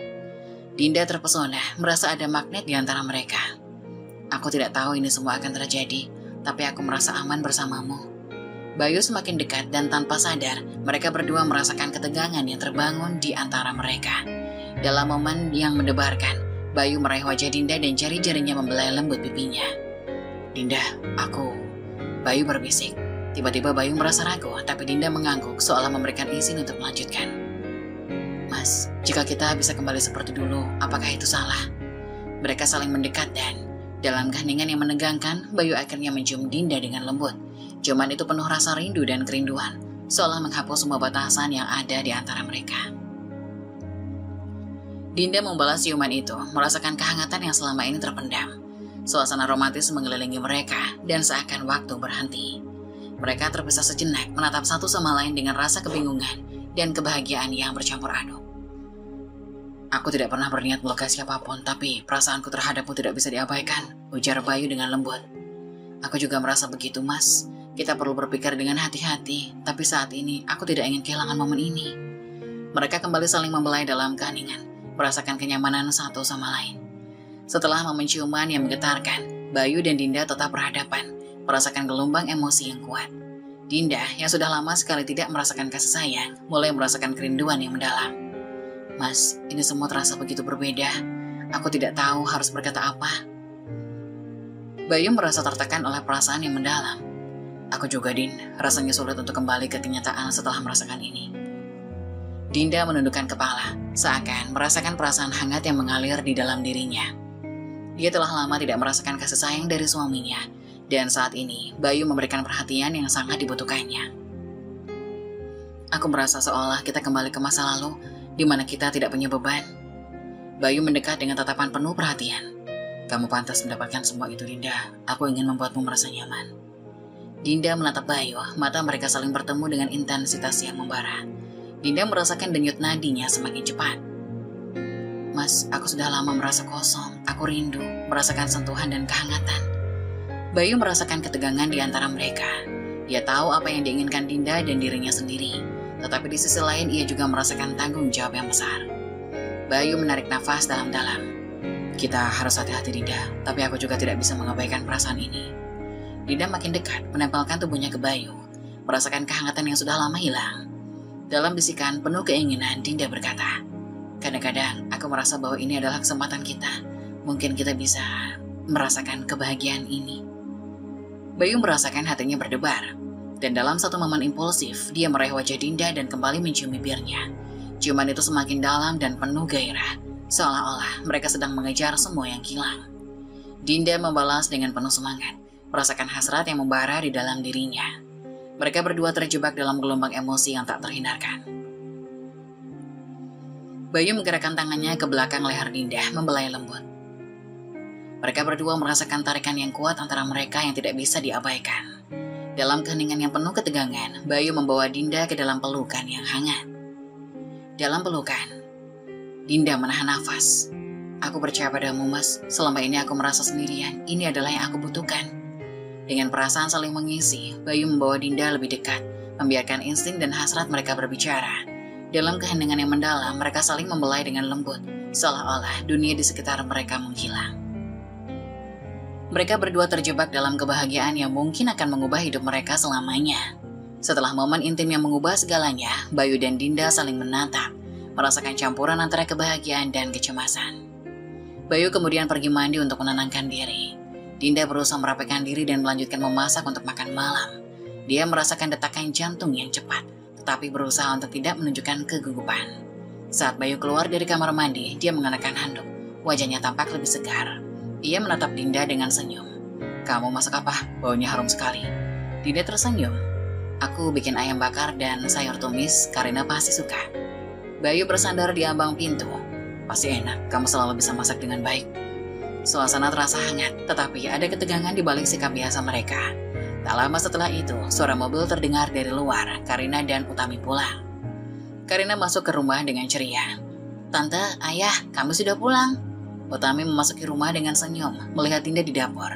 Dinda terpesona, merasa ada magnet di antara mereka. "Aku tidak tahu ini semua akan terjadi, tapi aku merasa aman bersamamu." Bayu semakin dekat dan tanpa sadar, mereka berdua merasakan ketegangan yang terbangun di antara mereka. Dalam momen yang mendebarkan, Bayu meraih wajah Dinda dan jari-jarinya membelai lembut pipinya. "Dinda, aku..." Bayu berbisik. Tiba-tiba Bayu merasa ragu, tapi Dinda mengangguk seolah memberikan izin untuk melanjutkan. "Mas, jika kita bisa kembali seperti dulu, apakah itu salah?" Mereka saling mendekat dan dalam keheningan yang menegangkan, Bayu akhirnya mencium Dinda dengan lembut. Ciuman itu penuh rasa rindu dan kerinduan, seolah menghapus semua batasan yang ada di antara mereka. Dinda membalas ciuman itu, merasakan kehangatan yang selama ini terpendam. Suasana romantis mengelilingi mereka, dan seakan waktu berhenti. Mereka terpisah sejenak, menatap satu sama lain dengan rasa kebingungan dan kebahagiaan yang bercampur aduk. "Aku tidak pernah berniat melukai siapapun, tapi perasaanku terhadapmu tidak bisa diabaikan," ujar Bayu dengan lembut. "Aku juga merasa begitu, Mas. Kita perlu berpikir dengan hati-hati, tapi saat ini aku tidak ingin kehilangan momen ini." Mereka kembali saling membelai dalam keheningan, merasakan kenyamanan satu sama lain. Setelah momen ciuman yang menggetarkan, Bayu dan Dinda tetap berhadapan, merasakan gelombang emosi yang kuat. Dinda, yang sudah lama sekali tidak merasakan kasih sayang, mulai merasakan kerinduan yang mendalam. "Mas, ini semua terasa begitu berbeda. Aku tidak tahu harus berkata apa." Bayu merasa tertekan oleh perasaan yang mendalam. "Aku juga, Din. Rasanya sulit untuk kembali ke kenyataan setelah merasakan ini." Dinda menundukkan kepala, seakan merasakan perasaan hangat yang mengalir di dalam dirinya. Dia telah lama tidak merasakan kasih sayang dari suaminya, dan saat ini Bayu memberikan perhatian yang sangat dibutuhkannya. Aku merasa seolah kita kembali ke masa lalu, di mana kita tidak punya beban. Bayu mendekat dengan tatapan penuh perhatian. Kamu pantas mendapatkan semua itu, Dinda. Aku ingin membuatmu merasa nyaman. Dinda menatap Bayu, mata mereka saling bertemu dengan intensitas yang membara. Dinda merasakan denyut nadinya semakin cepat. Mas, aku sudah lama merasa kosong. Aku rindu, merasakan sentuhan dan kehangatan. Bayu merasakan ketegangan di antara mereka. Dia tahu apa yang diinginkan Dinda dan dirinya sendiri. Tetapi di sisi lain ia juga merasakan tanggung jawab yang besar. Bayu menarik nafas dalam-dalam. Kita harus hati-hati, Dinda, tapi aku juga tidak bisa mengabaikan perasaan ini. Dinda makin dekat, menempelkan tubuhnya ke Bayu, merasakan kehangatan yang sudah lama hilang. Dalam bisikan penuh keinginan, Dinda berkata, kadang-kadang aku merasa bahwa ini adalah kesempatan kita. Mungkin kita bisa merasakan kebahagiaan ini. Bayu merasakan hatinya berdebar, dan dalam satu momen impulsif, dia meraih wajah Dinda dan kembali mencium bibirnya. Ciuman itu semakin dalam dan penuh gairah, seolah-olah mereka sedang mengejar semua yang hilang. Dinda membalas dengan penuh semangat, merasakan hasrat yang membara di dalam dirinya. Mereka berdua terjebak dalam gelombang emosi yang tak terhindarkan. Bayu menggerakkan tangannya ke belakang leher Dinda, membelai lembut. Mereka berdua merasakan tarikan yang kuat antara mereka yang tidak bisa diabaikan. Dalam keheningan yang penuh ketegangan, Bayu membawa Dinda ke dalam pelukan yang hangat. Dalam pelukan, Dinda menahan nafas. Aku percaya padamu, Mas. Selama ini aku merasa sendirian. Ini adalah yang aku butuhkan. Dengan perasaan saling mengisi, Bayu membawa Dinda lebih dekat, membiarkan insting dan hasrat mereka berbicara. Dalam keheningan yang mendalam, mereka saling membelai dengan lembut, seolah-olah dunia di sekitar mereka menghilang. Mereka berdua terjebak dalam kebahagiaan yang mungkin akan mengubah hidup mereka selamanya. Setelah momen intim yang mengubah segalanya, Bayu dan Dinda saling menatap, merasakan campuran antara kebahagiaan dan kecemasan. Bayu kemudian pergi mandi untuk menenangkan diri. Dinda berusaha merapikan diri dan melanjutkan memasak untuk makan malam. Dia merasakan detakan jantung yang cepat, tetapi berusaha untuk tidak menunjukkan kegugupan. Saat Bayu keluar dari kamar mandi, dia mengenakan handuk. Wajahnya tampak lebih segar. Ia menatap Dinda dengan senyum. Kamu masak apa? Baunya harum sekali. Dinda tersenyum. Aku bikin ayam bakar dan sayur tumis, Karina pasti suka. Bayu bersandar di ambang pintu. Pasti enak, kamu selalu bisa masak dengan baik. Suasana terasa hangat, tetapi ada ketegangan di balik sikap biasa mereka. Tak lama setelah itu, suara mobil terdengar dari luar. Karina dan Utami pulang. Karina masuk ke rumah dengan ceria. Tante, ayah, kami sudah pulang. Utami memasuki rumah dengan senyum, melihat Dinda di dapur.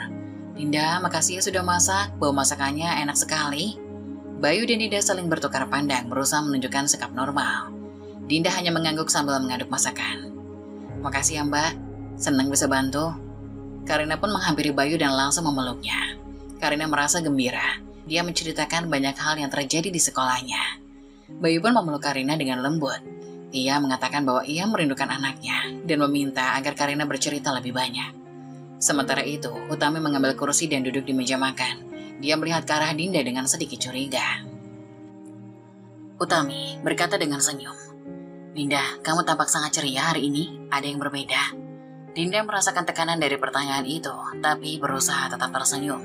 Dinda, makasih ya sudah masak, bau masakannya enak sekali. Bayu dan Dinda saling bertukar pandang, berusaha menunjukkan sikap normal. Dinda hanya mengangguk sambil mengaduk masakan. Makasih ya Mbak, senang bisa bantu. Karina pun menghampiri Bayu dan langsung memeluknya. Karina merasa gembira. Dia menceritakan banyak hal yang terjadi di sekolahnya. Bayu pun memeluk Karina dengan lembut. Ia mengatakan bahwa ia merindukan anaknya dan meminta agar Karina bercerita lebih banyak. Sementara itu, Utami mengambil kursi dan duduk di meja makan. Dia melihat ke arah Dinda dengan sedikit curiga. Utami berkata dengan senyum. Dinda, kamu tampak sangat ceria hari ini. Ada yang berbeda. Dinda merasakan tekanan dari pertanyaan itu, tapi berusaha tetap tersenyum.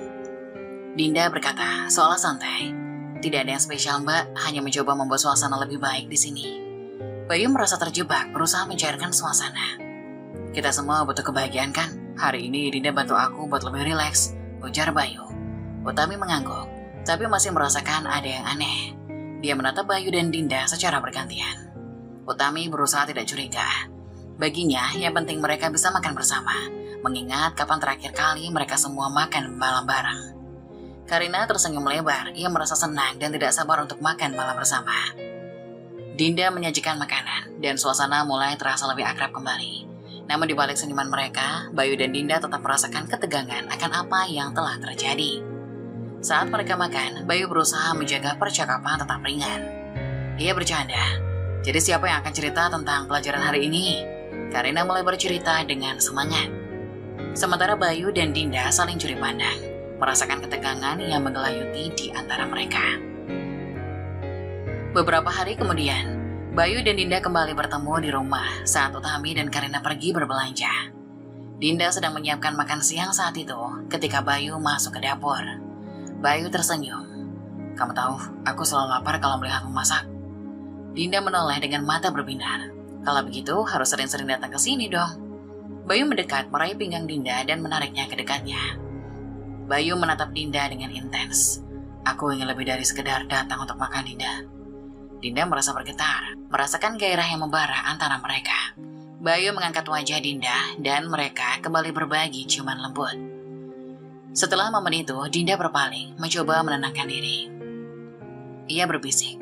Dinda berkata, seolah santai. Tidak ada yang spesial Mbak, hanya mencoba membuat suasana lebih baik di sini. Bayu merasa terjebak, berusaha mencairkan suasana. Kita semua butuh kebahagiaan kan? Hari ini Dinda bantu aku buat lebih rileks, ujar Bayu. Utami mengangguk, tapi masih merasakan ada yang aneh. Dia menatap Bayu dan Dinda secara bergantian. Utami berusaha tidak curiga. Baginya, yang penting mereka bisa makan bersama, mengingat kapan terakhir kali mereka semua makan malam bareng. Karina tersenyum lebar, ia merasa senang dan tidak sabar untuk makan malam bersama. Dinda menyajikan makanan, dan suasana mulai terasa lebih akrab kembali. Namun di balik senyuman mereka, Bayu dan Dinda tetap merasakan ketegangan akan apa yang telah terjadi. Saat mereka makan, Bayu berusaha menjaga percakapan tetap ringan. Ia bercanda. Jadi siapa yang akan cerita tentang pelajaran hari ini? Karina mulai bercerita dengan semangat. Sementara Bayu dan Dinda saling curi pandang, merasakan ketegangan yang menggelayuti di antara mereka. Beberapa hari kemudian, Bayu dan Dinda kembali bertemu di rumah saat Utami dan Karina pergi berbelanja. Dinda sedang menyiapkan makan siang saat itu ketika Bayu masuk ke dapur. Bayu tersenyum. "Kamu tahu, aku selalu lapar kalau melihat memasak." Dinda menoleh dengan mata berbinar. "Kalau begitu harus sering-sering datang ke sini dong." Bayu mendekat meraih pinggang Dinda dan menariknya ke dekatnya. Bayu menatap Dinda dengan intens. "Aku ingin lebih dari sekedar datang untuk makan, Dinda." Dinda merasa bergetar, merasakan gairah yang membara antara mereka. Bayu mengangkat wajah Dinda dan mereka kembali berbagi ciuman lembut. Setelah momen itu, Dinda berpaling, mencoba menenangkan diri. Ia berbisik,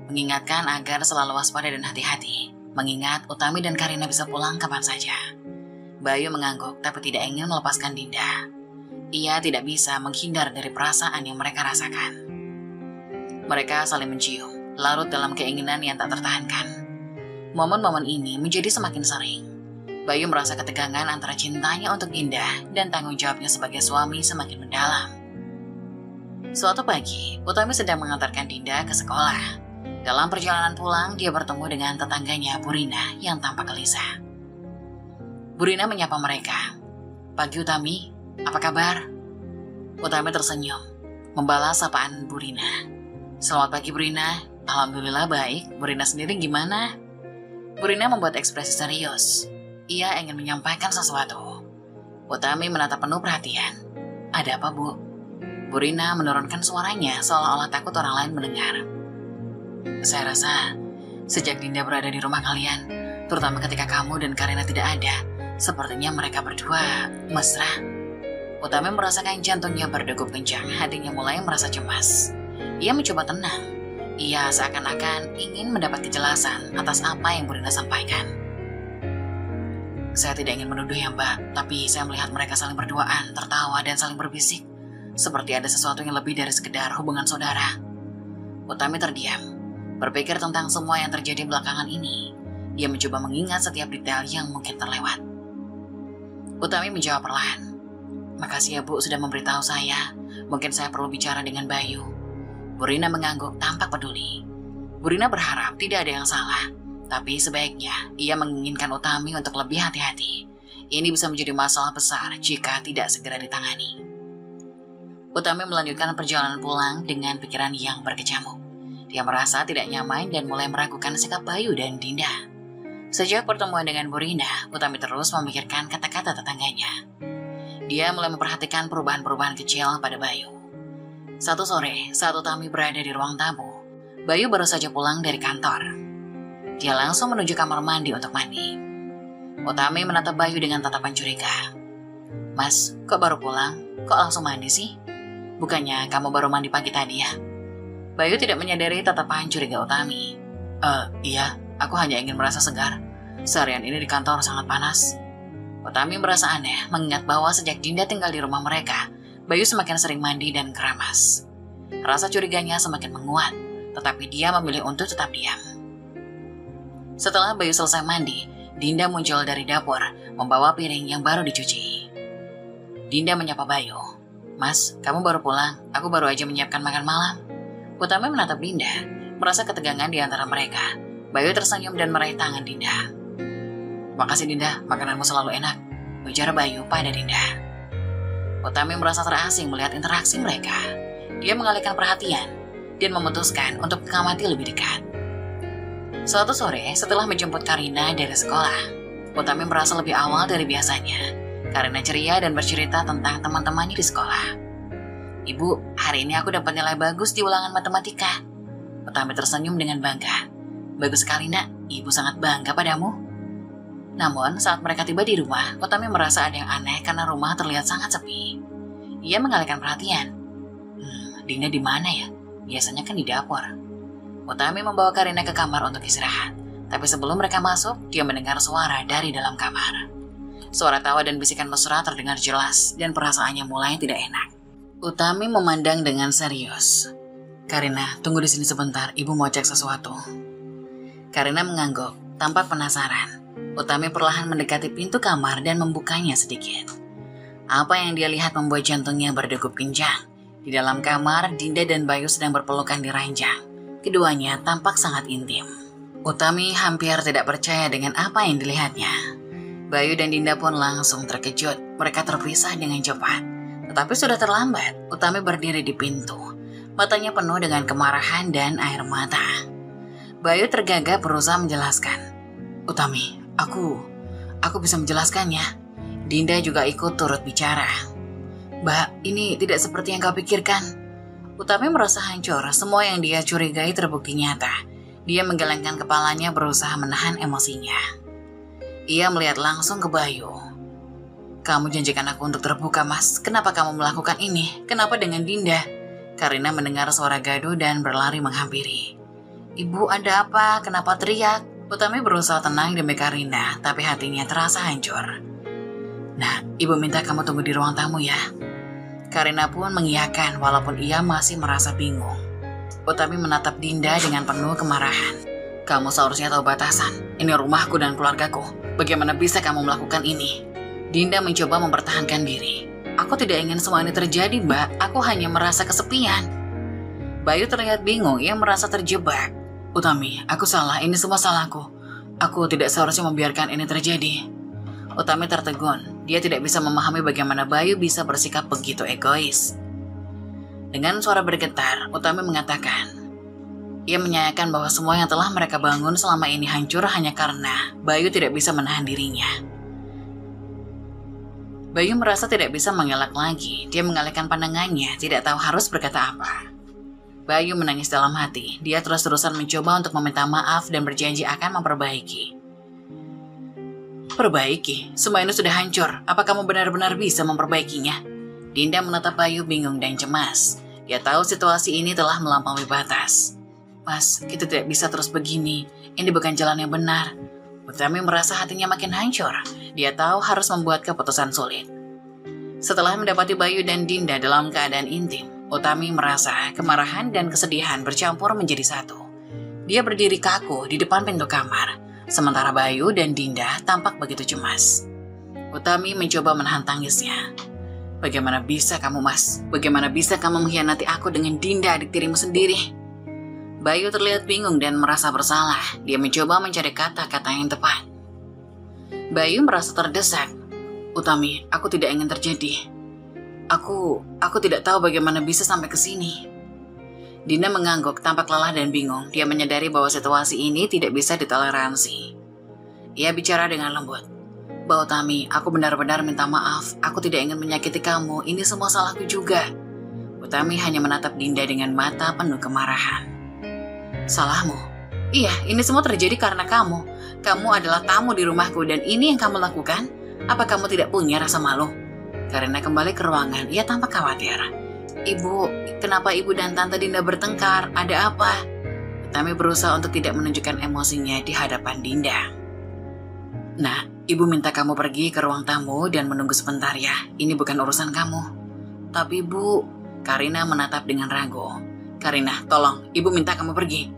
mengingatkan agar selalu waspada dan hati-hati, mengingat Utami dan Karina bisa pulang kapan saja. Bayu mengangguk tapi tidak ingin melepaskan Dinda. Ia tidak bisa menghindar dari perasaan yang mereka rasakan. Mereka saling mencium, larut dalam keinginan yang tak tertahankan. Momen-momen ini menjadi semakin sering. Bayu merasa ketegangan antara cintanya untuk Dinda dan tanggung jawabnya sebagai suami semakin mendalam. Suatu pagi, Utami sedang mengantarkan Dinda ke sekolah. Dalam perjalanan pulang, dia bertemu dengan tetangganya Burina yang tampak gelisah. Burina menyapa mereka. "Pagi Utami, apa kabar?" Utami tersenyum, membalas sapaan Burina. "Selamat pagi Burina. Alhamdulillah baik. Burina sendiri gimana?" Burina membuat ekspresi serius. Ia ingin menyampaikan sesuatu. Utami menatap penuh perhatian. "Ada apa, Bu?" Burina menurunkan suaranya seolah-olah takut orang lain mendengar. "Saya rasa sejak Dinda berada di rumah kalian, terutama ketika kamu dan Karina tidak ada, sepertinya mereka berdua mesra." Utami merasakan jantungnya berdegup kencang, hatinya mulai merasa cemas. Ia mencoba tenang. Ia seakan-akan ingin mendapat kejelasan atas apa yang Burina sampaikan. "Saya tidak ingin menuduh ya Mbak, tapi saya melihat mereka saling berduaan, tertawa dan saling berbisik. Seperti ada sesuatu yang lebih dari sekedar hubungan saudara." Utami terdiam, berpikir tentang semua yang terjadi belakangan ini. Dia mencoba mengingat setiap detail yang mungkin terlewat. Utami menjawab perlahan. "Makasih ya Bu sudah memberitahu saya. Mungkin saya perlu bicara dengan Bayu." Burina mengangguk tampak peduli. Burina berharap tidak ada yang salah, tapi sebaiknya ia menginginkan Utami untuk lebih hati-hati. Ini bisa menjadi masalah besar jika tidak segera ditangani. Utami melanjutkan perjalanan pulang dengan pikiran yang berkecamuk. Dia merasa tidak nyaman dan mulai meragukan sikap Bayu dan Dinda. Sejak pertemuan dengan Burina, Utami terus memikirkan kata-kata tetangganya. Dia mulai memperhatikan perubahan-perubahan kecil pada Bayu. Satu sore, saat Utami berada di ruang tamu, Bayu baru saja pulang dari kantor. Dia langsung menuju kamar mandi untuk mandi. Utami menatap Bayu dengan tatapan curiga. "Mas, kok baru pulang? Kok langsung mandi sih? Bukannya kamu baru mandi pagi tadi ya?" Bayu tidak menyadari tatapan curiga Utami. Iya, aku hanya ingin merasa segar. Seharian ini di kantor sangat panas." Utami merasa aneh mengingat bahwa sejak Dinda tinggal di rumah mereka, Bayu semakin sering mandi dan keramas. Rasa curiganya semakin menguat, tetapi dia memilih untuk tetap diam. Setelah Bayu selesai mandi, Dinda muncul dari dapur, membawa piring yang baru dicuci. Dinda menyapa Bayu. "Mas, kamu baru pulang, aku baru aja menyiapkan makan malam." Utami menatap Dinda, merasa ketegangan di antara mereka. Bayu tersenyum dan meraih tangan Dinda. "Makasih Dinda, makananmu selalu enak," ujar Bayu pada Dinda. Utami merasa terasing melihat interaksi mereka. Dia mengalihkan perhatian dan memutuskan untuk mengamati lebih dekat. Suatu sore, setelah menjemput Karina dari sekolah, Utami merasa lebih awal dari biasanya. Karina ceria dan bercerita tentang teman-temannya di sekolah. "Ibu, hari ini aku dapat nilai bagus di ulangan matematika." Utami tersenyum dengan bangga. "Bagus sekali nak, ibu sangat bangga padamu." Namun, saat mereka tiba di rumah, Utami merasa ada yang aneh karena rumah terlihat sangat sepi. Ia mengalihkan perhatian. Dinda di mana ya? Biasanya kan di dapur." Utami membawa Karina ke kamar untuk istirahat. Tapi sebelum mereka masuk, dia mendengar suara dari dalam kamar. Suara tawa dan bisikan mesra terdengar jelas dan perasaannya mulai tidak enak. Utami memandang dengan serius. "Karina, tunggu di sini sebentar, ibu mau cek sesuatu." Karina mengangguk, tampak penasaran. Utami perlahan mendekati pintu kamar dan membukanya sedikit. Apa yang dia lihat membuat jantungnya berdegup kencang. Di dalam kamar, Dinda dan Bayu sedang berpelukan di ranjang. Keduanya tampak sangat intim. Utami hampir tidak percaya dengan apa yang dilihatnya. Bayu dan Dinda pun langsung terkejut. Mereka terpisah dengan cepat. Tetapi sudah terlambat. Utami berdiri di pintu. Matanya penuh dengan kemarahan dan air mata. Bayu tergagap berusaha menjelaskan. Utami, aku bisa menjelaskannya. Dinda juga ikut turut bicara. Mbak, ini tidak seperti yang kau pikirkan. Utami merasa hancur. Semua yang dia curigai terbukti nyata. Dia menggelengkan kepalanya berusaha menahan emosinya. Ia melihat langsung ke Bayu. Kamu janjikan aku untuk terbuka, Mas. Kenapa kamu melakukan ini? Kenapa dengan Dinda? Karina mendengar suara gaduh dan berlari menghampiri. Ibu, ada apa? Kenapa teriak? Utami berusaha tenang demi Karina, tapi hatinya terasa hancur. Nah, ibu minta kamu tunggu di ruang tamu ya. Karina pun mengiyakan walaupun ia masih merasa bingung. Utami menatap Dinda dengan penuh kemarahan. Kamu seharusnya tahu batasan. Ini rumahku dan keluargaku. Bagaimana bisa kamu melakukan ini? Dinda mencoba mempertahankan diri. Aku tidak ingin semua ini terjadi, Mbak. Aku hanya merasa kesepian. Bayu terlihat bingung. Ia merasa terjebak. Utami, aku salah. Ini semua salahku. Aku tidak seharusnya membiarkan ini terjadi. Utami tertegun. Dia tidak bisa memahami bagaimana Bayu bisa bersikap begitu egois. Dengan suara bergetar, Utami mengatakan, ia menyayangkan bahwa semua yang telah mereka bangun selama ini hancur hanya karena Bayu tidak bisa menahan dirinya. Bayu merasa tidak bisa mengelak lagi. Dia mengalihkan pandangannya, tidak tahu harus berkata apa. Bayu menangis dalam hati. Dia terus-terusan mencoba untuk meminta maaf dan berjanji akan memperbaiki. Perbaiki? Semua ini sudah hancur. Apa kamu benar-benar bisa memperbaikinya? Dinda menatap Bayu bingung dan cemas. Dia tahu situasi ini telah melampaui batas. Mas, kita tidak bisa terus begini. Ini bukan jalan yang benar. Utami merasa hatinya makin hancur. Dia tahu harus membuat keputusan sulit. Setelah mendapati Bayu dan Dinda dalam keadaan intim, Utami merasa kemarahan dan kesedihan bercampur menjadi satu. Dia berdiri kaku di depan pintu kamar, sementara Bayu dan Dinda tampak begitu cemas. Utami mencoba menahan tangisnya. Bagaimana bisa kamu, Mas? Bagaimana bisa kamu mengkhianati aku dengan Dinda, adik tirimu sendiri? Bayu terlihat bingung dan merasa bersalah. Dia mencoba mencari kata-kata yang tepat. Bayu merasa terdesak. Utami, aku tidak ingin terjadi. Aku tidak tahu bagaimana bisa sampai ke sini. Dinda mengangguk, tampak lelah dan bingung. Dia menyadari bahwa situasi ini tidak bisa ditoleransi. Ia bicara dengan lembut. Mbak Utami, aku benar-benar minta maaf. Aku tidak ingin menyakiti kamu. Ini semua salahku juga. Utami hanya menatap Dinda dengan mata penuh kemarahan. Salahmu? Iya, ini semua terjadi karena kamu. Kamu adalah tamu di rumahku dan ini yang kamu lakukan? Apa kamu tidak punya rasa malu? Karena kembali ke ruangan, ia tampak khawatir. Ibu, kenapa ibu dan tante Dinda bertengkar? Ada apa? Utami berusaha untuk tidak menunjukkan emosinya di hadapan Dinda. Nah, ibu minta kamu pergi ke ruang tamu dan menunggu sebentar ya. Ini bukan urusan kamu. Tapi Bu, Karina menatap dengan ragu. Karina, tolong, ibu minta kamu pergi.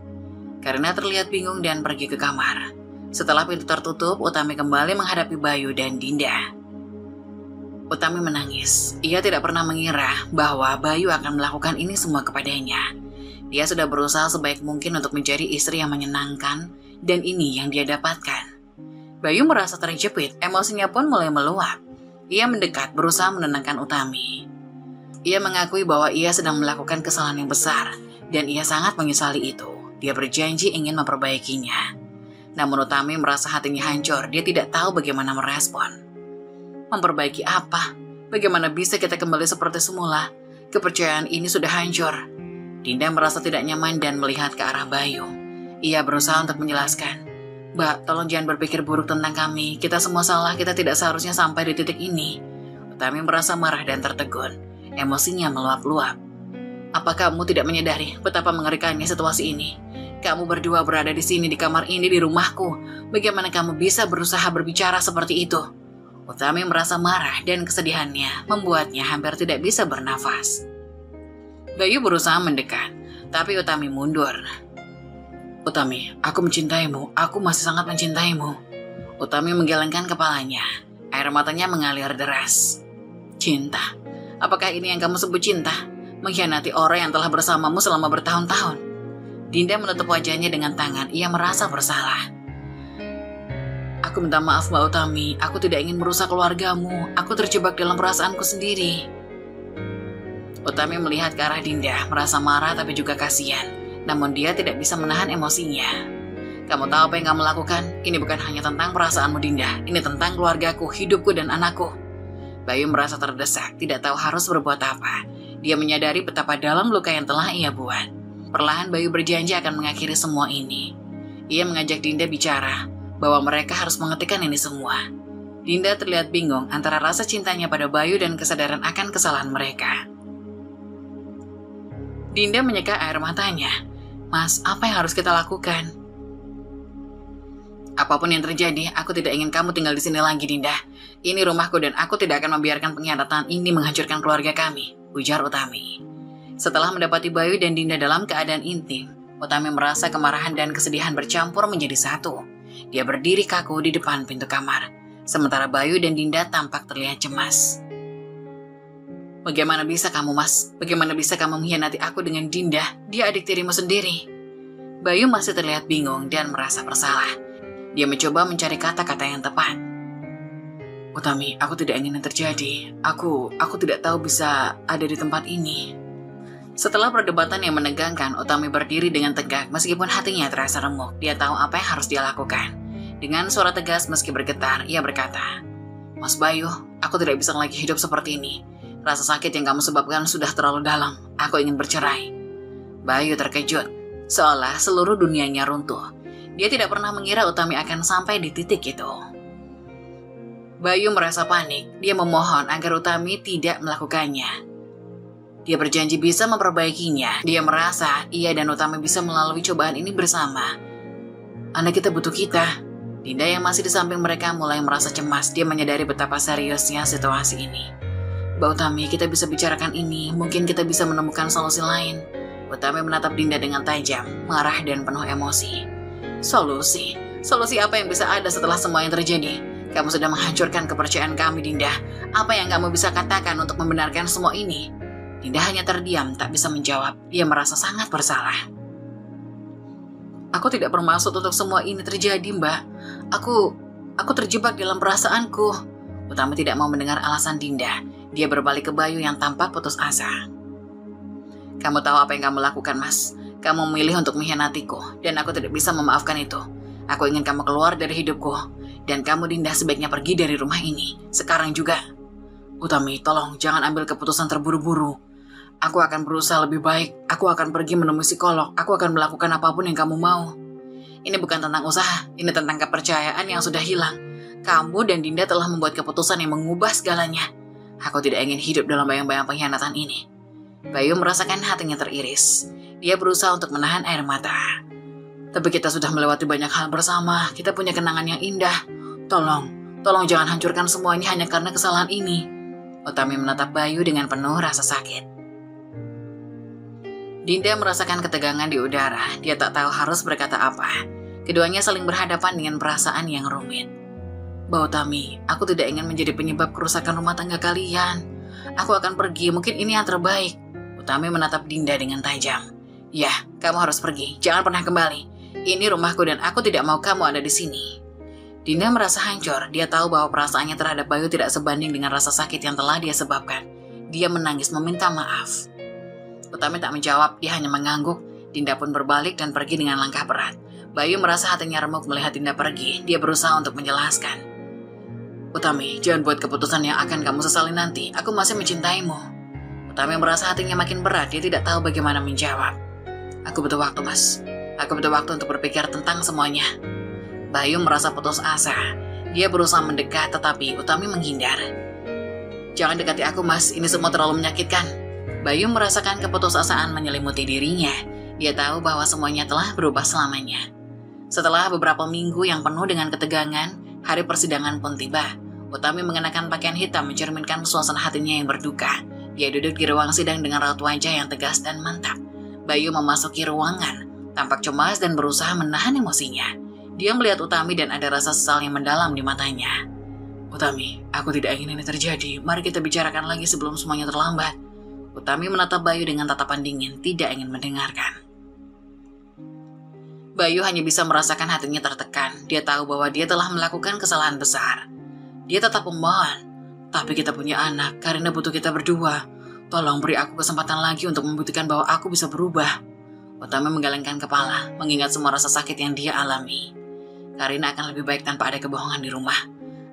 Karina terlihat bingung dan pergi ke kamar. Setelah pintu tertutup, Utami kembali menghadapi Bayu dan Dinda. Utami menangis. Ia tidak pernah mengira bahwa Bayu akan melakukan ini semua kepadanya. Dia sudah berusaha sebaik mungkin untuk menjadi istri yang menyenangkan, dan ini yang dia dapatkan. Bayu merasa terjepit, emosinya pun mulai meluap. Ia mendekat, berusaha menenangkan Utami. Ia mengakui bahwa ia sedang melakukan kesalahan yang besar, dan ia sangat menyesali itu. Dia berjanji ingin memperbaikinya. Namun Utami merasa hatinya hancur, dia tidak tahu bagaimana merespon. Memperbaiki apa? Bagaimana bisa kita kembali seperti semula? Kepercayaan ini sudah hancur. Dinda merasa tidak nyaman dan melihat ke arah Bayu. Ia berusaha untuk menjelaskan. Mbak, tolong jangan berpikir buruk tentang kami. Kita semua salah, kita tidak seharusnya sampai di titik ini. Utami merasa marah dan tertegun. Emosinya meluap-luap. Apa kamu tidak menyadari betapa mengerikannya situasi ini? Kamu berdua berada di sini, di kamar ini, di rumahku. Bagaimana kamu bisa berusaha berbicara seperti itu? Utami merasa marah dan kesedihannya membuatnya hampir tidak bisa bernafas. Bayu berusaha mendekat, tapi Utami mundur. Utami, aku mencintaimu. Aku masih sangat mencintaimu. Utami menggelengkan kepalanya. Air matanya mengalir deras. Cinta? Apakah ini yang kamu sebut cinta? Mengkhianati orang yang telah bersamamu selama bertahun-tahun. Dinda menutup wajahnya dengan tangan, ia merasa bersalah. Aku minta maaf Mbak Utami, aku tidak ingin merusak keluargamu, aku terjebak dalam perasaanku sendiri. Utami melihat ke arah Dinda, merasa marah tapi juga kasihan, namun dia tidak bisa menahan emosinya. Kamu tahu apa yang kamu lakukan? Ini bukan hanya tentang perasaanmu Dinda, ini tentang keluargaku, hidupku dan anakku. Bayu merasa terdesak, tidak tahu harus berbuat apa. Dia menyadari betapa dalam luka yang telah ia buat. Perlahan Bayu berjanji akan mengakhiri semua ini. Ia mengajak Dinda bicara, bahwa mereka harus menghentikan ini semua. Dinda terlihat bingung antara rasa cintanya pada Bayu dan kesadaran akan kesalahan mereka. Dinda menyeka air matanya. Mas, apa yang harus kita lakukan? Apapun yang terjadi, aku tidak ingin kamu tinggal di sini lagi, Dinda. Ini rumahku dan aku tidak akan membiarkan pengkhianatan ini menghancurkan keluarga kami, ujar Utami. Setelah mendapati Bayu dan Dinda dalam keadaan intim, Utami merasa kemarahan dan kesedihan bercampur menjadi satu. Dia berdiri kaku di depan pintu kamar, sementara Bayu dan Dinda tampak terlihat cemas. Bagaimana bisa kamu, Mas? Bagaimana bisa kamu mengkhianati aku dengan Dinda? Dia adik tirimu sendiri. Bayu masih terlihat bingung dan merasa bersalah. Dia mencoba mencari kata-kata yang tepat. Utami, aku tidak ingin yang terjadi. Aku tidak tahu bisa ada di tempat ini. Setelah perdebatan yang menegangkan, Utami berdiri dengan tegak meskipun hatinya terasa remuk. Dia tahu apa yang harus dia lakukan. Dengan suara tegas meski bergetar, ia berkata, Mas Bayu, aku tidak bisa lagi hidup seperti ini. Rasa sakit yang kamu sebabkan sudah terlalu dalam. Aku ingin bercerai. Bayu terkejut, seolah seluruh dunianya runtuh. Dia tidak pernah mengira Utami akan sampai di titik itu. Bayu merasa panik. Dia memohon agar Utami tidak melakukannya. Dia berjanji bisa memperbaikinya. Dia merasa ia dan Utami bisa melalui cobaan ini bersama. Anak kita butuh kita. Dinda yang masih di samping mereka mulai merasa cemas. Dia menyadari betapa seriusnya situasi ini. Mbak Utami, kita bisa bicarakan ini. Mungkin kita bisa menemukan solusi lain. Utami menatap Dinda dengan tajam, marah dan penuh emosi. Solusi? Solusi apa yang bisa ada setelah semua yang terjadi? Kamu sudah menghancurkan kepercayaan kami, Dinda. Apa yang kamu bisa katakan untuk membenarkan semua ini? Dinda hanya terdiam, tak bisa menjawab. Dia merasa sangat bersalah. Aku tidak bermaksud untuk semua ini terjadi, Mbak. Aku terjebak dalam perasaanku. Utami tidak mau mendengar alasan Dinda. Dia berbalik ke Bayu yang tampak putus asa. Kamu tahu apa yang kamu lakukan, Mas? Kamu memilih untuk mengkhianatiku, dan aku tidak bisa memaafkan itu. Aku ingin kamu keluar dari hidupku, dan kamu Dinda sebaiknya pergi dari rumah ini, sekarang juga. Utami, tolong jangan ambil keputusan terburu-buru. Aku akan berusaha lebih baik, aku akan pergi menemui psikolog, aku akan melakukan apapun yang kamu mau. Ini bukan tentang usaha, ini tentang kepercayaan yang sudah hilang. Kamu dan Dinda telah membuat keputusan yang mengubah segalanya. Aku tidak ingin hidup dalam bayang-bayang pengkhianatan ini. Bayu merasakan hatinya teriris. Dia berusaha untuk menahan air mata. Tapi kita sudah melewati banyak hal bersama. Kita punya kenangan yang indah. Tolong jangan hancurkan semua ini hanya karena kesalahan ini. Utami menatap Bayu dengan penuh rasa sakit. Dinda merasakan ketegangan di udara. Dia tak tahu harus berkata apa. Keduanya saling berhadapan dengan perasaan yang rumit. Mbak Utami, aku tidak ingin menjadi penyebab kerusakan rumah tangga kalian. Aku akan pergi, mungkin ini yang terbaik. Utami menatap Dinda dengan tajam. Ya, kamu harus pergi, jangan pernah kembali. Ini rumahku dan aku tidak mau kamu ada di sini. Dinda merasa hancur, dia tahu bahwa perasaannya terhadap Bayu tidak sebanding dengan rasa sakit yang telah dia sebabkan. Dia menangis meminta maaf. Utami tak menjawab, dia hanya mengangguk. Dinda pun berbalik dan pergi dengan langkah berat. Bayu merasa hatinya remuk melihat Dinda pergi, dia berusaha untuk menjelaskan. Utami, jangan buat keputusan yang akan kamu sesali nanti. Aku masih mencintaimu. Utami merasa hatinya makin berat. Dia tidak tahu bagaimana menjawab. Aku butuh waktu, Mas. Aku butuh waktu untuk berpikir tentang semuanya. Bayu merasa putus asa. Dia berusaha mendekat, tetapi Utami menghindar. Jangan dekati aku, Mas. Ini semua terlalu menyakitkan. Bayu merasakan keputusasaan menyelimuti dirinya. Dia tahu bahwa semuanya telah berubah selamanya. Setelah beberapa minggu yang penuh dengan ketegangan, hari persidangan pun tiba. Utami mengenakan pakaian hitam mencerminkan suasana hatinya yang berduka. Dia duduk di ruang sidang dengan raut wajah yang tegas dan mantap. Bayu memasuki ruangan, tampak cemas dan berusaha menahan emosinya. Dia melihat Utami dan ada rasa sesal yang mendalam di matanya. Utami, aku tidak ingin ini terjadi. Mari kita bicarakan lagi sebelum semuanya terlambat. Utami menatap Bayu dengan tatapan dingin, tidak ingin mendengarkan. Bayu hanya bisa merasakan hatinya tertekan. Dia tahu bahwa dia telah melakukan kesalahan besar. Dia tetap memohon, "Tapi kita punya anak, Karina butuh kita berdua. Tolong beri aku kesempatan lagi untuk membuktikan bahwa aku bisa berubah." Utami menggelengkan kepala, mengingat semua rasa sakit yang dia alami. Karina akan lebih baik tanpa ada kebohongan di rumah.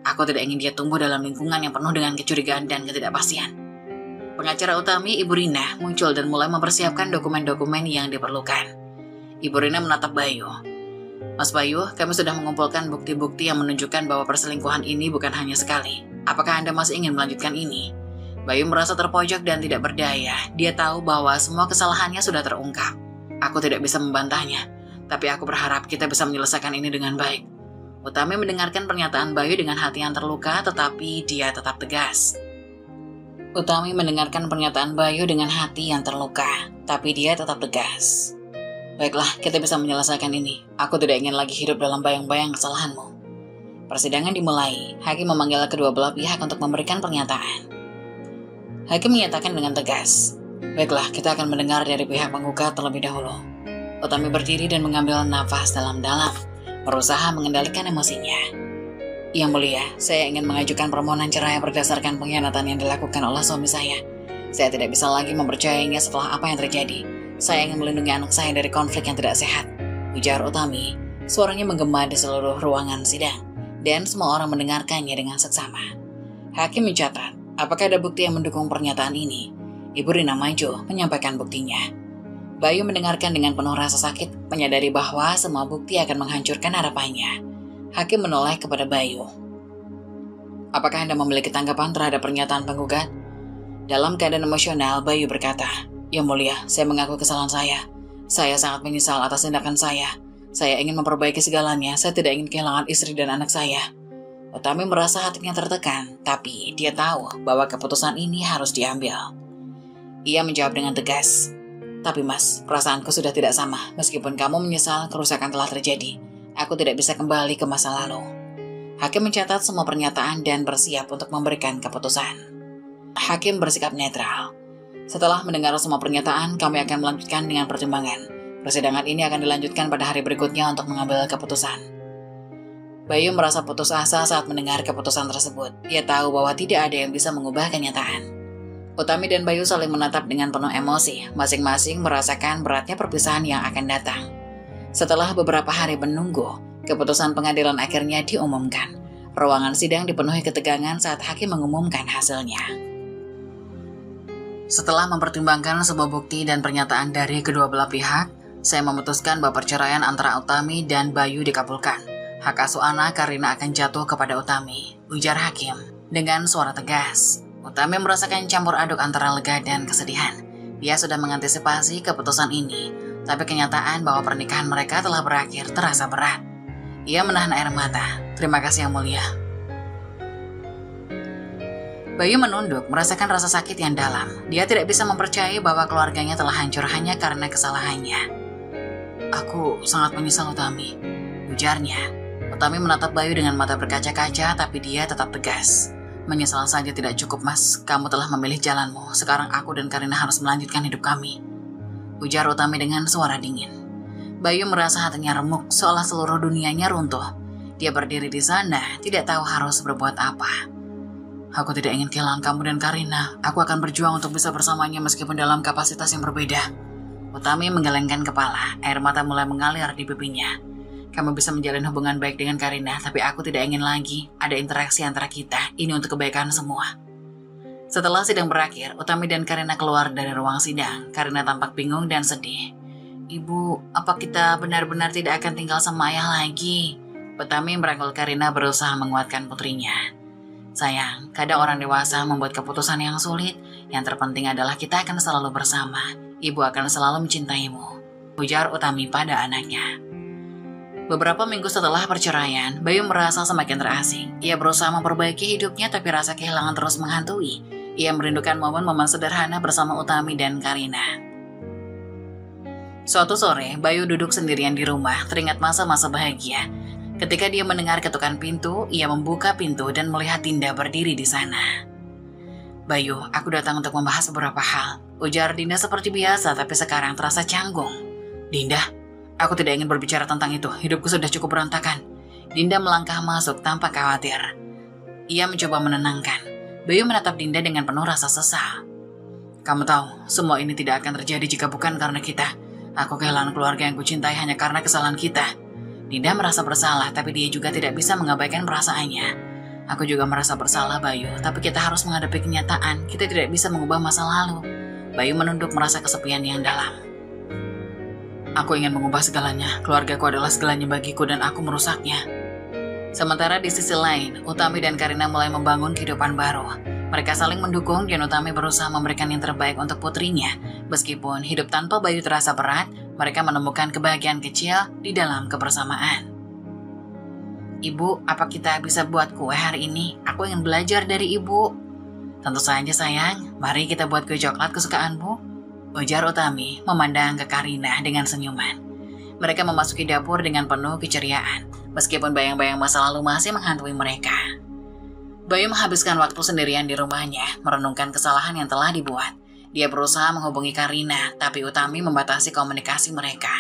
Aku tidak ingin dia tumbuh dalam lingkungan yang penuh dengan kecurigaan dan ketidakpastian. Pengacara Utami, Ibu Rina, muncul dan mulai mempersiapkan dokumen-dokumen yang diperlukan. Ibu Rina menatap Bayu. "Mas Bayu, kami sudah mengumpulkan bukti-bukti yang menunjukkan bahwa perselingkuhan ini bukan hanya sekali. Apakah Anda masih ingin melanjutkan ini?" Bayu merasa terpojok dan tidak berdaya. Dia tahu bahwa semua kesalahannya sudah terungkap. "Aku tidak bisa membantahnya, tapi aku berharap kita bisa menyelesaikan ini dengan baik." Utami mendengarkan pernyataan Bayu dengan hati yang terluka, tetapi dia tetap tegas. Utami mendengarkan pernyataan Bayu dengan hati yang terluka, tapi dia tetap tegas. "Baiklah, kita bisa menyelesaikan ini. Aku tidak ingin lagi hidup dalam bayang-bayang kesalahanmu." Persidangan dimulai. Hakim memanggil kedua belah pihak untuk memberikan pernyataan. Hakim menyatakan dengan tegas, "Baiklah, kita akan mendengar dari pihak penggugat terlebih dahulu." Utami berdiri dan mengambil nafas dalam-dalam, berusaha mengendalikan emosinya. "Yang mulia, saya ingin mengajukan permohonan cerai berdasarkan pengkhianatan yang dilakukan oleh suami saya. Saya tidak bisa lagi mempercayainya setelah apa yang terjadi. Saya ingin melindungi anak saya dari konflik yang tidak sehat," ujar Utami. Suaranya menggema di seluruh ruangan sidang, dan semua orang mendengarkannya dengan seksama. Hakim mencatat, apakah ada bukti yang mendukung pernyataan ini? Ibu Rina maju, menyampaikan buktinya. Bayu mendengarkan dengan penuh rasa sakit, menyadari bahwa semua bukti akan menghancurkan harapannya. Hakim menoleh kepada Bayu. "Apakah Anda memiliki tanggapan terhadap pernyataan penggugat?" Dalam keadaan emosional, Bayu berkata, "Yang mulia, saya mengaku kesalahan saya. Saya sangat menyesal atas tindakan saya. Saya ingin memperbaiki segalanya. Saya tidak ingin kehilangan istri dan anak saya." Utami merasa hatinya tertekan, tapi dia tahu bahwa keputusan ini harus diambil. Ia menjawab dengan tegas, "Tapi Mas, perasaanku sudah tidak sama. Meskipun kamu menyesal, kerusakan telah terjadi. Aku tidak bisa kembali ke masa lalu." Hakim mencatat semua pernyataan dan bersiap untuk memberikan keputusan. Hakim bersikap netral. "Setelah mendengar semua pernyataan, kami akan melanjutkan dengan pertimbangan. Persidangan ini akan dilanjutkan pada hari berikutnya untuk mengambil keputusan." Bayu merasa putus asa saat mendengar keputusan tersebut. Ia tahu bahwa tidak ada yang bisa mengubah kenyataan. Utami dan Bayu saling menatap dengan penuh emosi, masing-masing merasakan beratnya perpisahan yang akan datang. Setelah beberapa hari menunggu, keputusan pengadilan akhirnya diumumkan. Ruangan sidang dipenuhi ketegangan saat hakim mengumumkan hasilnya. Setelah mempertimbangkan sebuah bukti dan pernyataan dari kedua belah pihak, saya memutuskan bahwa perceraian antara Utami dan Bayu dikabulkan. Hak asuh anak Karina akan jatuh kepada Utami, ujar hakim dengan suara tegas. Utami merasakan campur aduk antara lega dan kesedihan. Dia sudah mengantisipasi keputusan ini, tapi kenyataan bahwa pernikahan mereka telah berakhir terasa berat. Ia menahan air mata. "Terima kasih yang mulia." Bayu menunduk, merasakan rasa sakit yang dalam. Dia tidak bisa mempercayai bahwa keluarganya telah hancur hanya karena kesalahannya. "Aku sangat menyesal Utami," ujarnya. Utami menatap Bayu dengan mata berkaca-kaca, tapi dia tetap tegas. "Menyesal saja tidak cukup, Mas. Kamu telah memilih jalanmu. Sekarang aku dan Karina harus melanjutkan hidup kami," ujar Utami dengan suara dingin. Bayu merasa hatinya remuk, seolah seluruh dunianya runtuh. Dia berdiri di sana, tidak tahu harus berbuat apa. "Aku tidak ingin kehilangan kamu dan Karina. Aku akan berjuang untuk bisa bersamanya meskipun dalam kapasitas yang berbeda." Utami menggelengkan kepala, air mata mulai mengalir di pipinya. "Kamu bisa menjalin hubungan baik dengan Karina, tapi aku tidak ingin lagi ada interaksi antara kita. Ini untuk kebaikan semua." Setelah sidang berakhir, Utami dan Karina keluar dari ruang sidang. Karina tampak bingung dan sedih. "Ibu, apa kita benar-benar tidak akan tinggal sama ayah lagi?" Utami merangkul Karina berusaha menguatkan putrinya. "Sayang, kadang orang dewasa membuat keputusan yang sulit. Yang terpenting adalah kita akan selalu bersama. Ibu akan selalu mencintaimu," ujar Utami pada anaknya. Beberapa minggu setelah perceraian, Bayu merasa semakin terasing. Ia berusaha memperbaiki hidupnya, tapi rasa kehilangan terus menghantui. Ia merindukan momen-momen sederhana bersama Utami dan Karina. Suatu sore, Bayu duduk sendirian di rumah, teringat masa-masa bahagia. Ketika dia mendengar ketukan pintu, ia membuka pintu dan melihat Dinda berdiri di sana. "Bayu, aku datang untuk membahas beberapa hal," ujar Dinda seperti biasa, tapi sekarang terasa canggung. "Dinda, Aku tidak ingin berbicara tentang itu. Hidupku sudah cukup berantakan. Dinda melangkah masuk tanpa khawatir. Ia mencoba menenangkan. Bayu menatap Dinda dengan penuh rasa sesal. Kamu tahu, semua ini tidak akan terjadi jika bukan karena kita. Aku kehilangan keluarga yang kucintai hanya karena kesalahan kita. Dinda merasa bersalah, tapi dia juga tidak bisa mengabaikan perasaannya. Aku juga merasa bersalah, Bayu, tapi kita harus menghadapi kenyataan. Kita tidak bisa mengubah masa lalu. Bayu menunduk merasa kesepian yang dalam. Aku ingin mengubah segalanya. Keluargaku adalah segalanya bagiku dan aku merusaknya. Sementara di sisi lain, Utami dan Karina mulai membangun kehidupan baru. Mereka saling mendukung dan Utami berusaha memberikan yang terbaik untuk putrinya. Meskipun hidup tanpa Bayu terasa berat, mereka menemukan kebahagiaan kecil di dalam kebersamaan. Ibu, apa kita bisa buat kue hari ini? Aku ingin belajar dari ibu. Tentu saja sayang, mari kita buat kue coklat kesukaanmu, ujar Utami memandang ke Karina dengan senyuman. Mereka memasuki dapur dengan penuh keceriaan, meskipun bayang-bayang masa lalu masih menghantui mereka. Bayu menghabiskan waktu sendirian di rumahnya, merenungkan kesalahan yang telah dibuat. Dia berusaha menghubungi Karina, tapi Utami membatasi komunikasi mereka.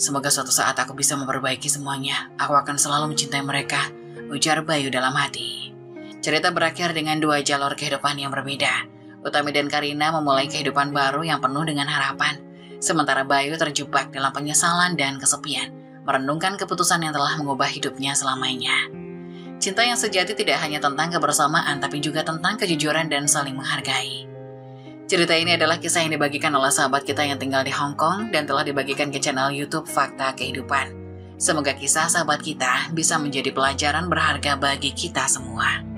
Semoga suatu saat aku bisa memperbaiki semuanya. Aku akan selalu mencintai mereka, ujar Bayu dalam hati. Cerita berakhir dengan dua jalur kehidupan yang berbeda. Utami dan Karina memulai kehidupan baru yang penuh dengan harapan. Sementara Bayu terjebak dalam penyesalan dan kesepian, merenungkan keputusan yang telah mengubah hidupnya selamanya. Cinta yang sejati tidak hanya tentang kebersamaan, tapi juga tentang kejujuran dan saling menghargai. Cerita ini adalah kisah yang dibagikan oleh sahabat kita yang tinggal di Hong Kong dan telah dibagikan ke channel YouTube Fakta Kehidupan. Semoga kisah sahabat kita bisa menjadi pelajaran berharga bagi kita semua.